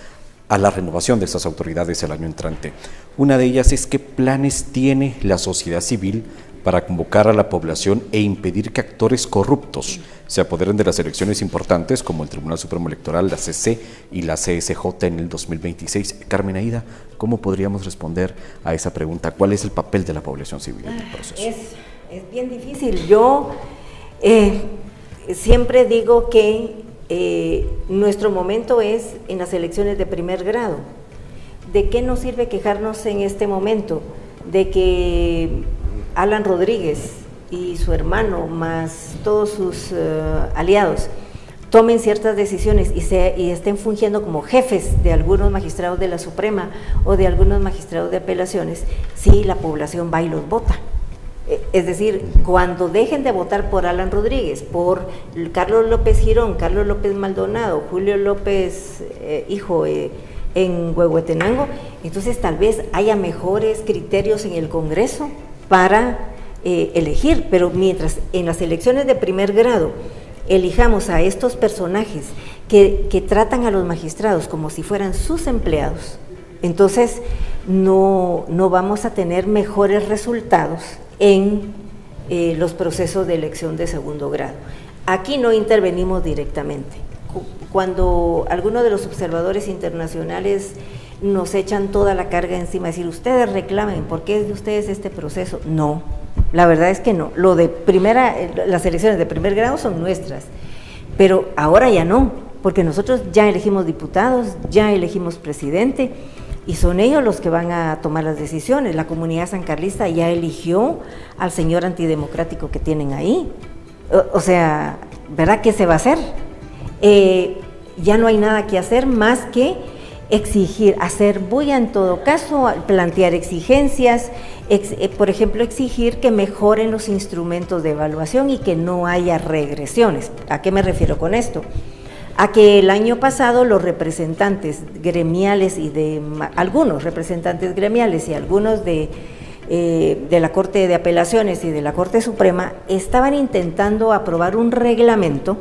a la renovación de estas autoridades el año entrante. Una de ellas es: ¿qué planes tiene la sociedad civil para convocar a la población e impedir que actores corruptos se apoderen de las elecciones importantes como el Tribunal Supremo Electoral, la CC y la CSJ en el 2026? Carmen Aida, ¿cómo podríamos responder a esa pregunta? ¿Cuál es el papel de la población civil en el proceso? Es bien difícil. Yo siempre digo que nuestro momento es en las elecciones de primer grado. ¿De qué nos sirve quejarnos en este momento? De que Alan Rodríguez y su hermano, más todos sus aliados, tomen ciertas decisiones y estén fungiendo como jefes de algunos magistrados de la Suprema o de algunos magistrados de apelaciones, si la población va y los vota. Es decir, cuando dejen de votar por Alan Rodríguez, por Carlos López Girón, Carlos López Maldonado, Julio López, hijo, en Huehuetenango, entonces tal vez haya mejores criterios en el Congreso para elegir, pero mientras en las elecciones de primer grado elijamos a estos personajes que tratan a los magistrados como si fueran sus empleados, entonces no vamos a tener mejores resultados en los procesos de elección de segundo grado. Aquí no intervenimos directamente. Cuando algunos de los observadores internacionales nos echan toda la carga encima, decir, ustedes reclamen, ¿por qué es de ustedes este proceso? No, la verdad es que no. Las elecciones de primer grado son nuestras, pero ahora ya no, porque nosotros ya elegimos diputados, ya elegimos presidente, y son ellos los que van a tomar las decisiones. La comunidad sancarlista ya eligió al señor antidemocrático que tienen ahí. O sea, ¿verdad? ¿Qué se va a hacer? Ya no hay nada que hacer más que exigir, hacer bulla en todo caso, plantear exigencias, por ejemplo, exigir que mejoren los instrumentos de evaluación y que no haya regresiones. ¿A qué me refiero con esto? A que el año pasado los representantes gremiales algunos representantes gremiales y algunos de la Corte de Apelaciones y de la Corte Suprema estaban intentando aprobar un reglamento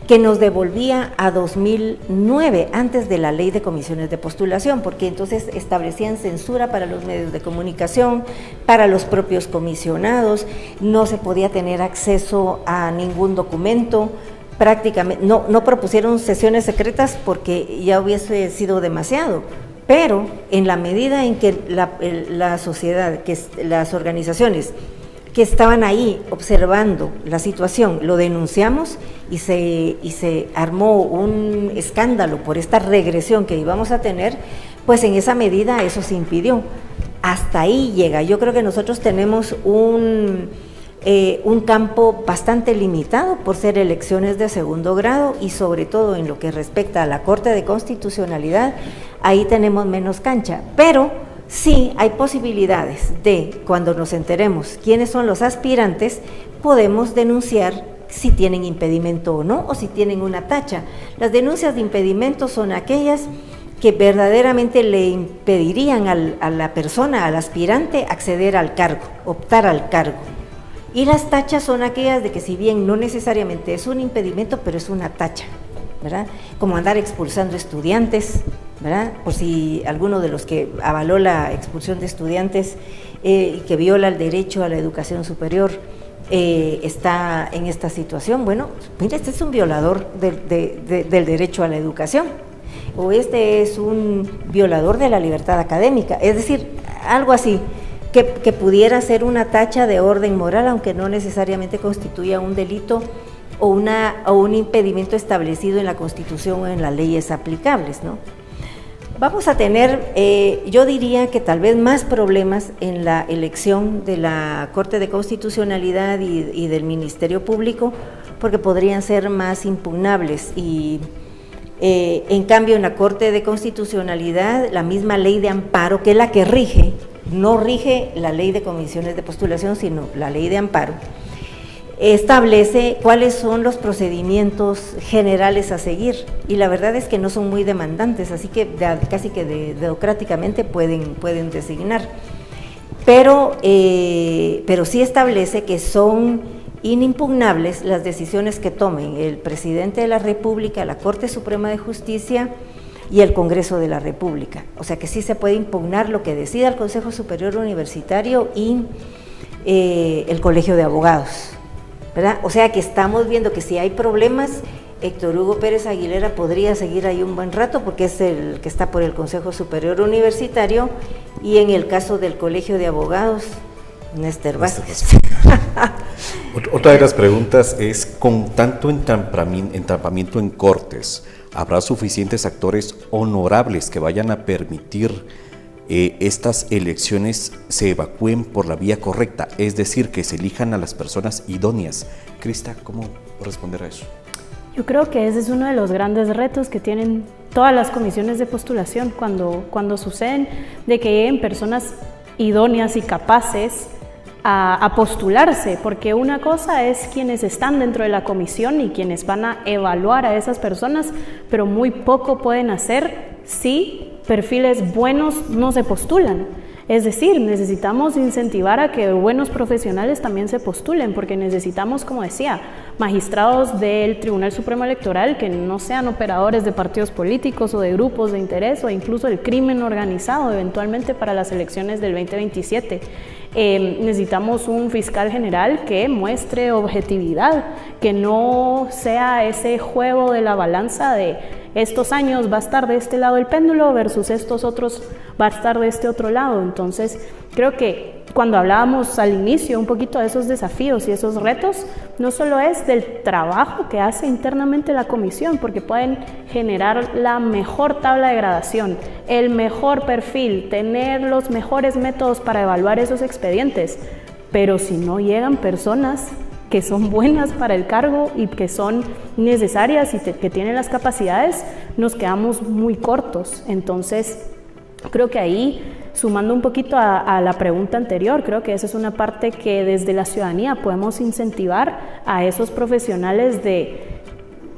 que nos devolvía a 2009, antes de la ley de comisiones de postulación, porque entonces establecían censura para los medios de comunicación, para los propios comisionados, no se podía tener acceso a ningún documento, prácticamente, no propusieron sesiones secretas porque ya hubiese sido demasiado, pero en la medida en que la sociedad, que las organizaciones que estaban ahí observando la situación, lo denunciamos y se armó un escándalo por esta regresión que íbamos a tener, pues en esa medida eso se impidió. Hasta ahí llega. Yo creo que nosotros tenemos un campo bastante limitado por ser elecciones de segundo grado, y sobre todo en lo que respecta a la Corte de Constitucionalidad, ahí tenemos menos cancha, pero sí hay posibilidades de, cuando nos enteremos quiénes son los aspirantes, podemos denunciar si tienen impedimento o no, o si tienen una tacha. Las denuncias de impedimento son aquellas que verdaderamente le impedirían a la persona, al aspirante, acceder al cargo, optar al cargo. Y las tachas son aquellas de que, si bien no necesariamente es un impedimento, pero es una tacha, ¿verdad? Como andar expulsando estudiantes, ¿verdad? Por si alguno de los que avaló la expulsión de estudiantes y que viola el derecho a la educación superior está en esta situación. Bueno, mira, este es un violador del derecho a la educación, o este es un violador de la libertad académica, es decir, algo así, que pudiera ser una tacha de orden moral, aunque no necesariamente constituya un delito o un impedimento establecido en la Constitución o en las leyes aplicables, ¿no? Vamos a tener, yo diría que tal vez más problemas en la elección de la Corte de Constitucionalidad y del Ministerio Público, porque podrían ser más impugnables. Y en cambio, en la Corte de Constitucionalidad, la misma ley de amparo, que es la que rige, no rige la ley de comisiones de postulación, sino la ley de amparo, establece cuáles son los procedimientos generales a seguir, y la verdad es que no son muy demandantes, así que casi que democráticamente pueden designar, pero sí establece que son inimpugnables las decisiones que tomen el presidente de la República, la Corte Suprema de Justicia y el Congreso de la República. O sea que sí se puede impugnar lo que decida el Consejo Superior Universitario y el Colegio de Abogados, ¿verdad? O sea que estamos viendo que si hay problemas, Héctor Hugo Pérez Aguilera podría seguir ahí un buen rato, porque es el que está por el Consejo Superior Universitario, y en el caso del Colegio de Abogados, Néstor Vázquez. Otra de las preguntas es, con tanto entrampamiento en cortes, ¿habrá suficientes actores honorables que vayan a permitir estas elecciones se evacúen por la vía correcta? Es decir, que se elijan a las personas idóneas. Crista, ¿cómo responder a eso? Yo creo que ese es uno de los grandes retos que tienen todas las comisiones de postulación cuando suceden, de que lleguen personas idóneas y capaces a postularse, porque una cosa es quienes están dentro de la comisión y quienes van a evaluar a esas personas, pero muy poco pueden hacer si perfiles buenos no se postulan. Es decir, necesitamos incentivar a que buenos profesionales también se postulen, porque necesitamos, como decía, magistrados del Tribunal Supremo Electoral que no sean operadores de partidos políticos o de grupos de interés o incluso del crimen organizado eventualmente para las elecciones del 2027. Necesitamos un fiscal general que muestre objetividad, que no sea ese juego de la balanza de estos años va a estar de este lado el péndulo versus estos otros va a estar de este otro lado. Entonces, creo que cuando hablábamos al inicio un poquito de esos desafíos y esos retos, no solo es del trabajo que hace internamente la comisión, porque pueden generar la mejor tabla de gradación, el mejor perfil, tener los mejores métodos para evaluar esos expedientes, pero si no llegan personas que son buenas para el cargo y que son necesarias y que tienen las capacidades, nos quedamos muy cortos. Entonces, creo que ahí, sumando un poquito a la pregunta anterior, creo que esa es una parte que desde la ciudadanía podemos incentivar a esos profesionales de,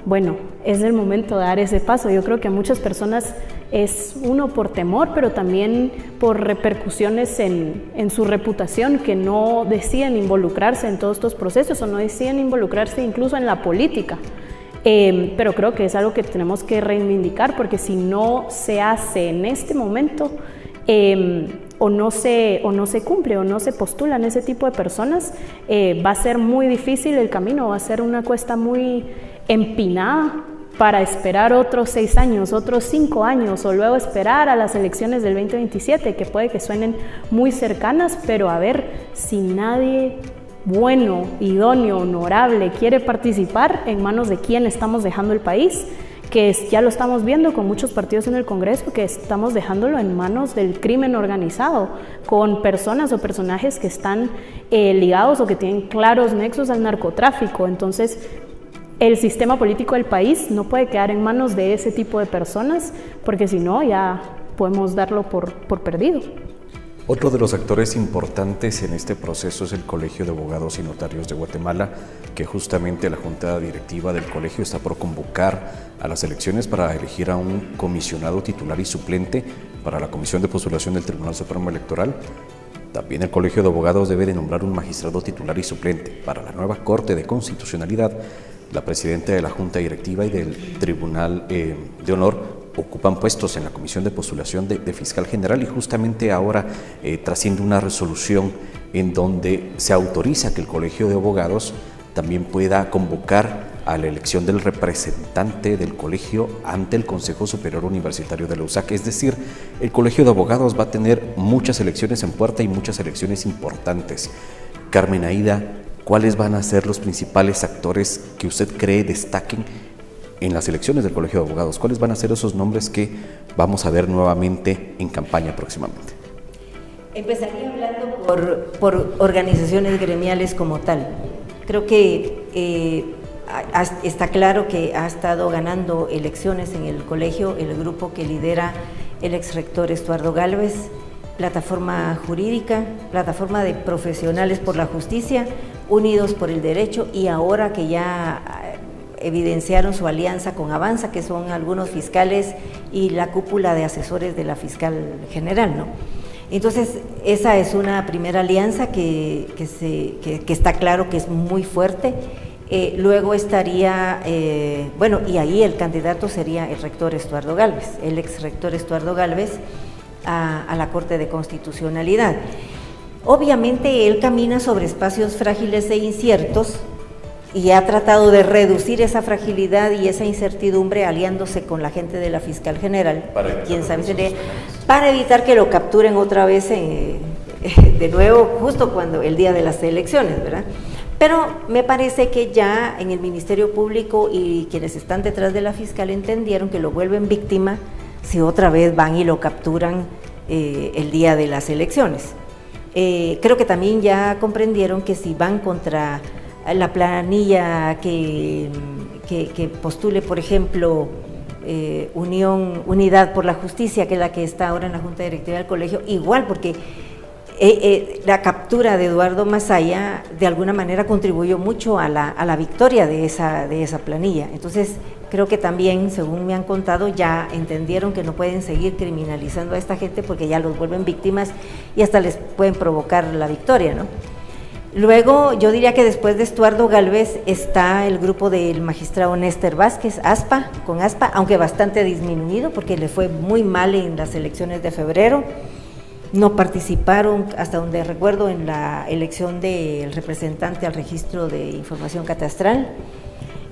bueno, es el momento de dar ese paso. Yo creo que a muchas personas es uno por temor, pero también por repercusiones en su reputación, que no deciden involucrarse en todos estos procesos o no deciden involucrarse incluso en la política. Pero creo que es algo que tenemos que reivindicar, porque si no se hace en este momento o no se cumple o no se postulan ese tipo de personas, va a ser muy difícil el camino, va a ser una cuesta muy empinada para esperar otros 6 años, otros 5 años, o luego esperar a las elecciones del 2027, que puede que suenen muy cercanas, pero a ver, si nadie bueno, idóneo, honorable quiere participar, ¿en manos de quién estamos dejando el país? Que ya lo estamos viendo con muchos partidos en el Congreso, que estamos dejándolo en manos del crimen organizado, con personas o personajes que están ligados o que tienen claros nexos al narcotráfico. Entonces, el sistema político del país no puede quedar en manos de ese tipo de personas, porque si no ya podemos darlo por perdido. Otro de los actores importantes en este proceso es el Colegio de Abogados y Notarios de Guatemala, que justamente la Junta Directiva del colegio está por convocar a las elecciones para elegir a un comisionado titular y suplente para la Comisión de Postulación del Tribunal Supremo Electoral. También el Colegio de Abogados debe de nombrar un magistrado titular y suplente para la nueva Corte de Constitucionalidad. La presidenta de la Junta Directiva y del Tribunal de Honor ocupan puestos en la Comisión de Postulación de Fiscal General, y justamente ahora trasciende una resolución en donde se autoriza que el Colegio de Abogados también pueda convocar a la elección del representante del colegio ante el Consejo Superior Universitario de la USAC. Es decir, el Colegio de Abogados va a tener muchas elecciones en puerta y muchas elecciones importantes. Carmen Aida, ¿cuáles van a ser los principales actores que usted cree destaquen en las elecciones del Colegio de Abogados? ¿Cuáles van a ser esos nombres que vamos a ver nuevamente en campaña próximamente? Empezaría hablando por organizaciones gremiales como tal. Creo que está claro que ha estado ganando elecciones en el colegio el grupo que lidera el exrector Estuardo Gálvez, Plataforma Jurídica, Plataforma de Profesionales por la Justicia, Unidos por el Derecho, y ahora que ya evidenciaron su alianza con Avanza, que son algunos fiscales y la cúpula de asesores de la fiscal general, ¿no? Entonces, esa es una primera alianza que está claro que es muy fuerte. Luego estaría, y ahí el candidato sería el rector Estuardo Gálvez, el ex rector Estuardo Gálvez a la Corte de Constitucionalidad. Obviamente él camina sobre espacios frágiles e inciertos y ha tratado de reducir esa fragilidad y esa incertidumbre aliándose con la gente de la fiscal general, para evitar que lo capturen otra vez de nuevo justo cuando el día de las elecciones, ¿verdad? Pero me parece que ya en el Ministerio Público y quienes están detrás de la fiscal entendieron que lo vuelven víctima si otra vez van y lo capturan el día de las elecciones. Creo que también ya comprendieron que si van contra la planilla que postule, por ejemplo, Unidad por la Justicia, que es la que está ahora en la Junta Directiva del colegio, igual, porque la captura de Eduardo Masaya de alguna manera contribuyó mucho a la victoria de esa planilla. Entonces creo que también, según me han contado, ya entendieron que no pueden seguir criminalizando a esta gente porque ya los vuelven víctimas y hasta les pueden provocar la victoria, ¿no? Luego, yo diría que después de Estuardo Gálvez está el grupo del magistrado Néstor Vázquez, con ASPA, aunque bastante disminuido porque le fue muy mal en las elecciones de febrero. No participaron, hasta donde recuerdo, en la elección del representante al registro de información catastral.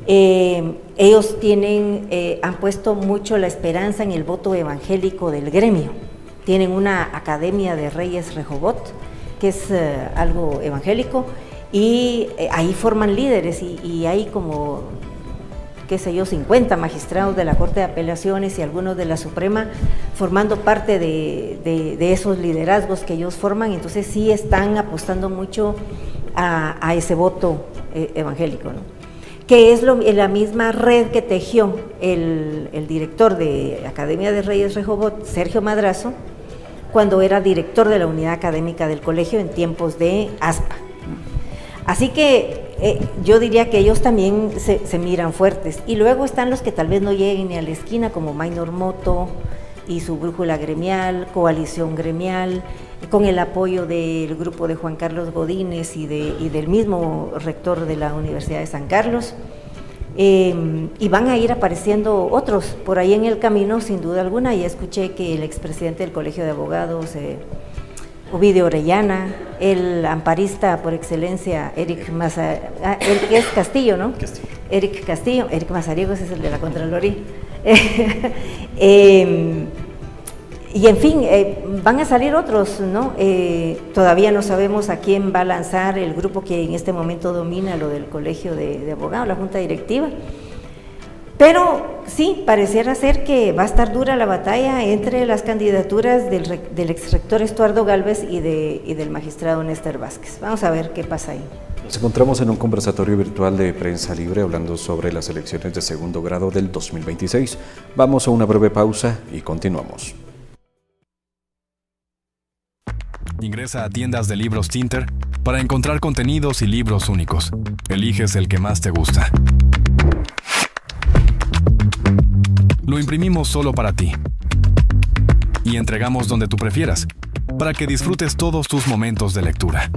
Ellos han puesto mucho la esperanza en el voto evangélico del gremio. Tienen una academia de Reyes Rehoboth, que es algo evangélico, y ahí forman líderes y hay como, qué sé yo, 50 magistrados de la Corte de Apelaciones y algunos de la Suprema formando parte de esos liderazgos que ellos forman. Entonces sí están apostando mucho a ese voto evangélico, ¿no? Que es la misma red que tejió el director de Academia de Reyes Rehoboth, Sergio Madrazo, cuando era director de la unidad académica del colegio en tiempos de ASPA. Así que yo diría que ellos también se miran fuertes. Y luego están los que tal vez no lleguen ni a la esquina, como Maynor Moto y su brújula gremial, coalición gremial, con el apoyo del grupo de Juan Carlos Godínez y del mismo rector de la Universidad de San Carlos. Y van a ir apareciendo otros por ahí en el camino, sin duda alguna. Ya escuché que el expresidente del Colegio de Abogados, Ovidio Orellana, el amparista por excelencia, Eric Castillo, ¿no? Castillo. Eric Castillo, Eric Mazariegos es el de la Contraloría. Y en fin, van a salir otros, ¿no? Todavía no sabemos a quién va a lanzar el grupo que en este momento domina lo del Colegio de Abogados, la Junta Directiva. Pero sí, pareciera ser que va a estar dura la batalla entre las candidaturas del exrector Estuardo Gálvez y del magistrado Néstor Vázquez. Vamos a ver qué pasa ahí. Nos encontramos en un conversatorio virtual de Prensa Libre hablando sobre las elecciones de segundo grado del 2026. Vamos a una breve pausa y continuamos. Ingresa a tiendas de libros Tinter para encontrar contenidos y libros únicos. Eliges el que más te gusta. Lo imprimimos solo para ti y entregamos donde tú prefieras, para que disfrutes todos tus momentos de lectura.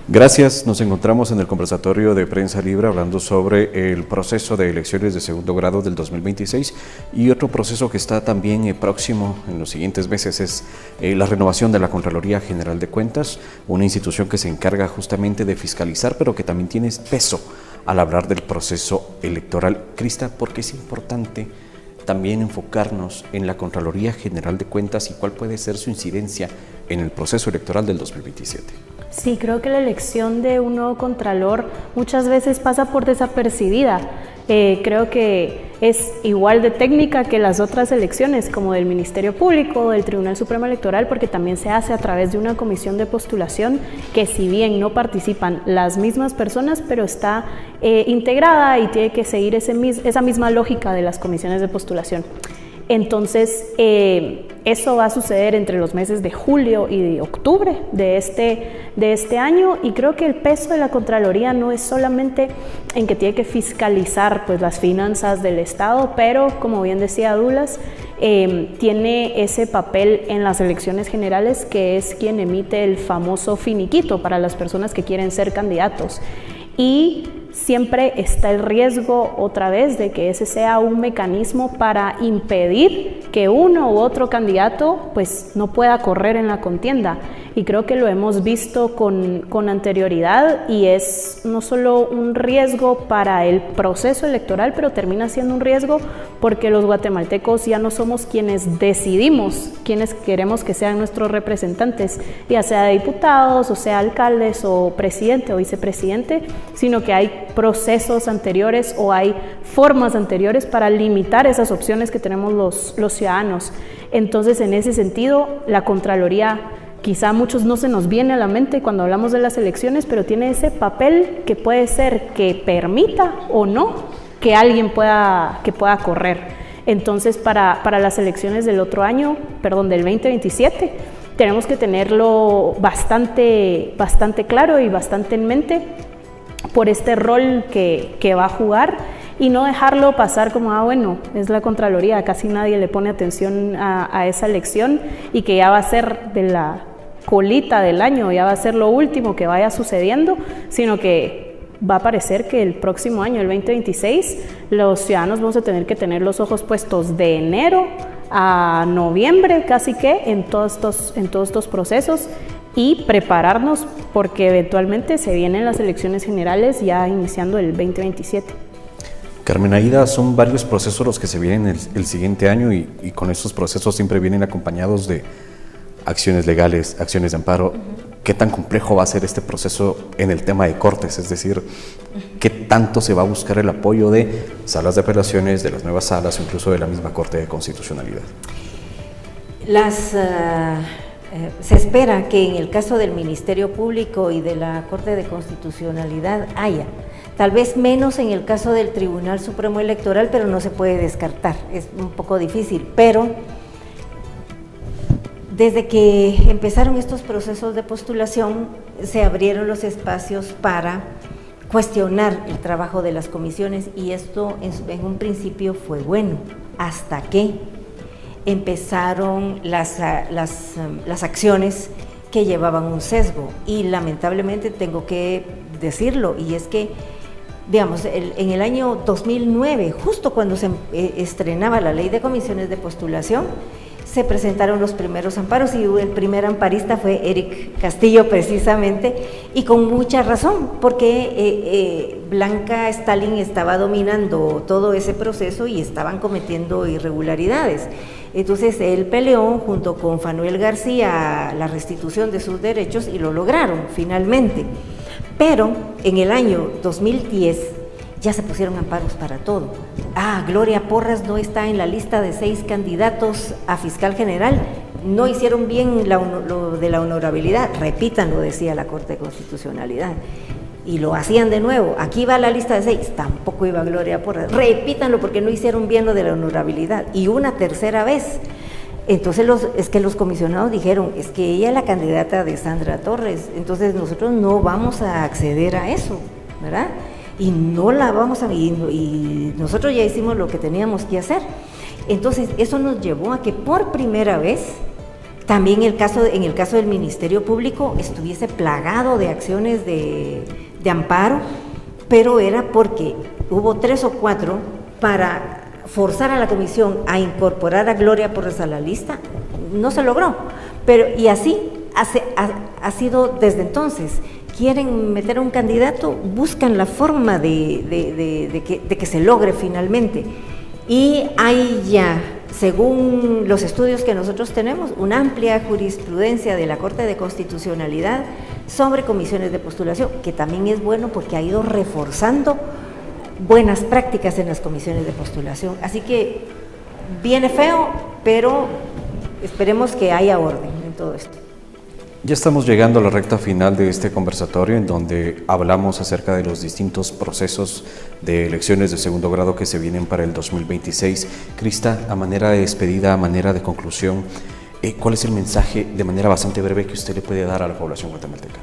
Gracias, nos encontramos en el conversatorio de Prensa Libre hablando sobre el proceso de elecciones de segundo grado del 2026 y otro proceso que está también próximo en los siguientes meses es la renovación de la Contraloría General de Cuentas, una institución que se encarga justamente de fiscalizar, pero que también tiene peso al hablar del proceso electoral. Crista, ¿por qué es importante también enfocarnos en la Contraloría General de Cuentas y cuál puede ser su incidencia en el proceso electoral del 2027? Sí, creo que la elección de un nuevo contralor muchas veces pasa por desapercibida. Creo que es igual de técnica que las otras elecciones, como del Ministerio Público o del Tribunal Supremo Electoral, porque también se hace a través de una comisión de postulación que, si bien no participan las mismas personas, pero está integrada y tiene que seguir esa misma lógica de las comisiones de postulación. Entonces, eso va a suceder entre los meses de julio y de octubre de este año, y creo que el peso de la Contraloría no es solamente en que tiene que fiscalizar pues, las finanzas del Estado, pero, como bien decía Douglas, tiene ese papel en las elecciones generales, que es quien emite el famoso finiquito para las personas que quieren ser candidatos. Y siempre está el riesgo, otra vez, de que ese sea un mecanismo para impedir que uno u otro candidato pues no pueda correr en la contienda. Y creo que lo hemos visto con anterioridad, y es no solo un riesgo para el proceso electoral, pero termina siendo un riesgo porque los guatemaltecos ya no somos quienes decidimos quiénes queremos que sean nuestros representantes, ya sea diputados, o sea alcaldes, o presidente o vicepresidente, sino que hay procesos anteriores o hay formas anteriores para limitar esas opciones que tenemos los ciudadanos. Entonces, en ese sentido, la Contraloría, quizá a muchos no se nos viene a la mente cuando hablamos de las elecciones, pero tiene ese papel que puede ser que permita o no que alguien pueda correr. Entonces, para las elecciones del otro año, del 2027, tenemos que tenerlo bastante claro y bastante en mente por este rol que va a jugar, y no dejarlo pasar como, bueno, es la Contraloría, casi nadie le pone atención a esa elección, y que ya va a ser de la colita del año, ya va a ser lo último que vaya sucediendo, sino que va a parecer que el próximo año, el 2026, los ciudadanos vamos a tener que tener los ojos puestos de enero a noviembre, casi que en todos estos procesos, y prepararnos porque eventualmente se vienen las elecciones generales ya iniciando el 2027. Carmen Aida, son varios procesos los que se vienen el siguiente año, y con estos procesos siempre vienen acompañados de acciones legales, acciones de amparo. ¿Qué tan complejo va a ser este proceso en el tema de cortes? Es decir, ¿qué tanto se va a buscar el apoyo de salas de apelaciones, de las nuevas salas, o incluso de la misma Corte de Constitucionalidad? Se espera que en el caso del Ministerio Público y de la Corte de Constitucionalidad haya, tal vez menos en el caso del Tribunal Supremo Electoral, pero no se puede descartar, es un poco difícil. Pero desde que empezaron estos procesos de postulación, se abrieron los espacios para cuestionar el trabajo de las comisiones, y esto en un principio fue bueno, hasta que empezaron las acciones que llevaban un sesgo, y lamentablemente tengo que decirlo, y es que, digamos, en el año 2009, justo cuando se estrenaba la ley de comisiones de postulación, se presentaron los primeros amparos, y el primer amparista fue Eric Castillo, precisamente, y con mucha razón, porque Blanca Stalin estaba dominando todo ese proceso y estaban cometiendo irregularidades. Entonces él peleó junto con Fanuel García la restitución de sus derechos, y lo lograron finalmente. Pero en el año 2010 ya se pusieron amparos para todo. Gloria Porras no está en la lista de 6 candidatos a fiscal general. no hicieron bien lo de la honorabilidad, repítanlo, decía la Corte de Constitucionalidad. Y lo hacían de nuevo, aquí va la lista de 6, tampoco iba Gloria Porras, repítanlo porque no hicieron bien lo de la honorabilidad, y una tercera vez. Entonces es que los comisionados dijeron, es que ella es la candidata de Sandra Torres, entonces nosotros no vamos a acceder a eso, ¿verdad? Y no la vamos a, y nosotros ya hicimos lo que teníamos que hacer. Entonces eso nos llevó a que por primera vez, también en el caso del Ministerio Público, estuviese plagado de acciones de amparo, pero era porque hubo 3 o 4 para forzar a la comisión a incorporar a Gloria Porras a la lista, no se logró, pero y así ha sido desde entonces. Quieren meter a un candidato, buscan la forma de que se logre finalmente, y hay ya, según los estudios que nosotros tenemos, una amplia jurisprudencia de la Corte de Constitucionalidad sobre comisiones de postulación, que también es bueno porque ha ido reforzando buenas prácticas en las comisiones de postulación. Así que viene feo, pero esperemos que haya orden en todo esto. Ya estamos llegando a la recta final de este conversatorio en donde hablamos acerca de los distintos procesos de elecciones de segundo grado que se vienen para el 2026. Crista, a manera de despedida, a manera de conclusión, ¿cuál es el mensaje de manera bastante breve que usted le puede dar a la población guatemalteca?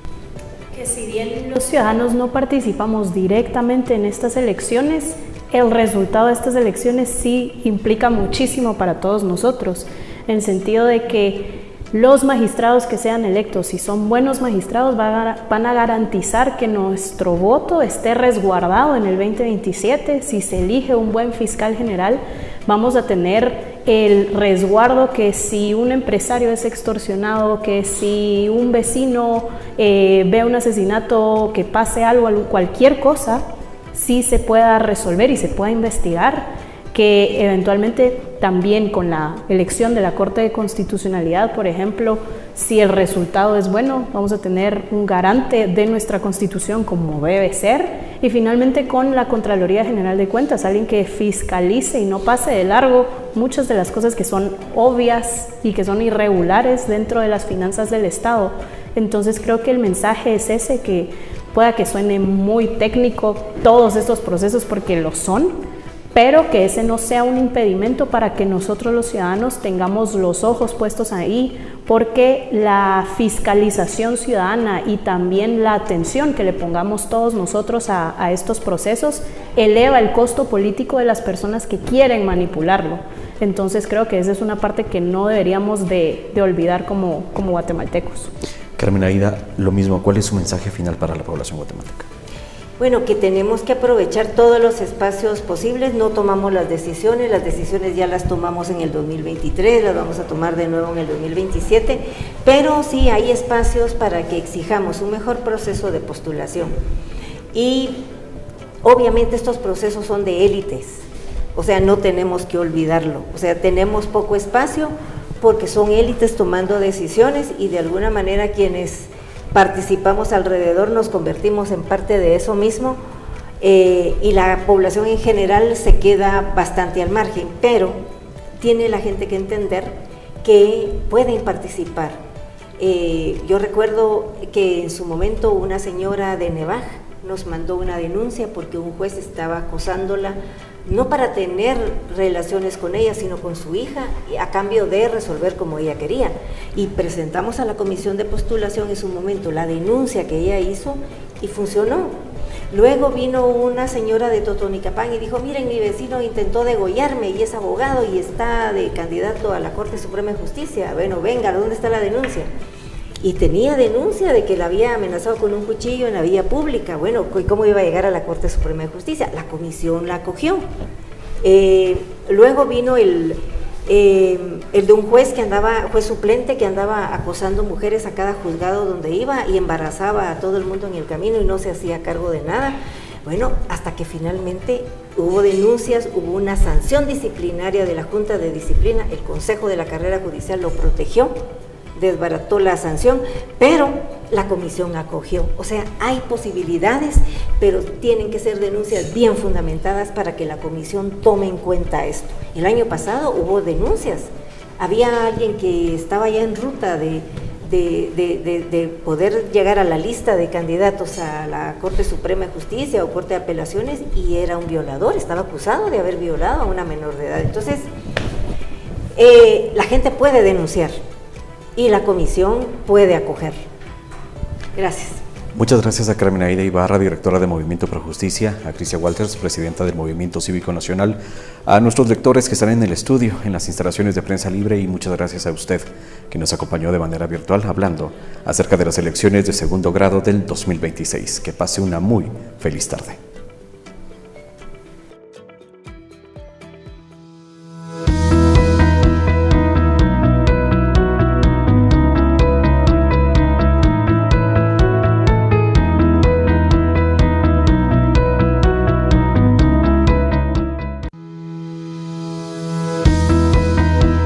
Que si bien los ciudadanos no participamos directamente en estas elecciones, el resultado de estas elecciones sí implica muchísimo para todos nosotros, en el sentido de que los magistrados que sean electos, si son buenos magistrados, van a garantizar que nuestro voto esté resguardado en el 2027. Si se elige un buen fiscal general, vamos a tener el resguardo que si un empresario es extorsionado, que si un vecino ve un asesinato, que pase algo, cualquier cosa, sí se pueda resolver y se pueda investigar, que eventualmente también con la elección de la Corte de Constitucionalidad, por ejemplo, si el resultado es bueno, vamos a tener un garante de nuestra Constitución como debe ser, y finalmente con la Contraloría General de Cuentas, alguien que fiscalice y no pase de largo muchas de las cosas que son obvias y que son irregulares dentro de las finanzas del Estado. Entonces creo que el mensaje es ese, que pueda que suene muy técnico todos estos procesos, porque lo son, pero que ese no sea un impedimento para que nosotros los ciudadanos tengamos los ojos puestos ahí, porque la fiscalización ciudadana y también la atención que le pongamos todos nosotros a estos procesos eleva el costo político de las personas que quieren manipularlo. Entonces creo que esa es una parte que no deberíamos de olvidar como guatemaltecos. Carmen Aida, lo mismo, ¿cuál es su mensaje final para la población guatemalteca? Bueno, que tenemos que aprovechar todos los espacios posibles, no tomamos las decisiones ya las tomamos en el 2023, las vamos a tomar de nuevo en el 2027, pero sí hay espacios para que exijamos un mejor proceso de postulación. Y obviamente estos procesos son de élites, o sea, no tenemos que olvidarlo, o sea, tenemos poco espacio porque son élites tomando decisiones, y de alguna manera quienes participamos alrededor nos convertimos en parte de eso mismo, y la población en general se queda bastante al margen, pero tiene la gente que entender que pueden participar. Yo recuerdo que en su momento una señora de Nevaj nos mandó una denuncia porque un juez estaba acosándola, no para tener relaciones con ella, sino con su hija, a cambio de resolver como ella quería. Y presentamos a la comisión de postulación en su momento la denuncia que ella hizo y funcionó. Luego vino una señora de Totonicapán y dijo, miren, mi vecino intentó degollarme y es abogado y está de candidato a la Corte Suprema de Justicia. Bueno, venga, ¿dónde está la denuncia? Y tenía denuncia de que la había amenazado con un cuchillo en la vía pública. Bueno, ¿cómo iba a llegar a la Corte Suprema de Justicia? La comisión la acogió. Luego vino el de un juez juez suplente que andaba acosando mujeres a cada juzgado donde iba y embarazaba a todo el mundo en el camino y no se hacía cargo de nada. Bueno, hasta que finalmente hubo denuncias, hubo una sanción disciplinaria de la Junta de Disciplina, el Consejo de la Carrera Judicial lo protegió, desbarató la sanción, pero la comisión acogió. O sea, hay posibilidades, pero tienen que ser denuncias bien fundamentadas para que la comisión tome en cuenta esto. El año pasado hubo denuncias había alguien que estaba ya en ruta de poder llegar a la lista de candidatos a la Corte Suprema de Justicia o Corte de Apelaciones, y era un violador, estaba acusado de haber violado a una menor de edad. Entonces, la gente puede denunciar y la comisión puede acoger. Gracias. Muchas gracias a Carmen Aida Ibarra, directora de Movimiento Pro Justicia, a Crisia Walters, presidenta del Movimiento Cívico Nacional, a nuestros lectores que están en el estudio, en las instalaciones de Prensa Libre, y muchas gracias a usted que nos acompañó de manera virtual hablando acerca de las elecciones de segundo grado del 2026. Que pase una muy feliz tarde.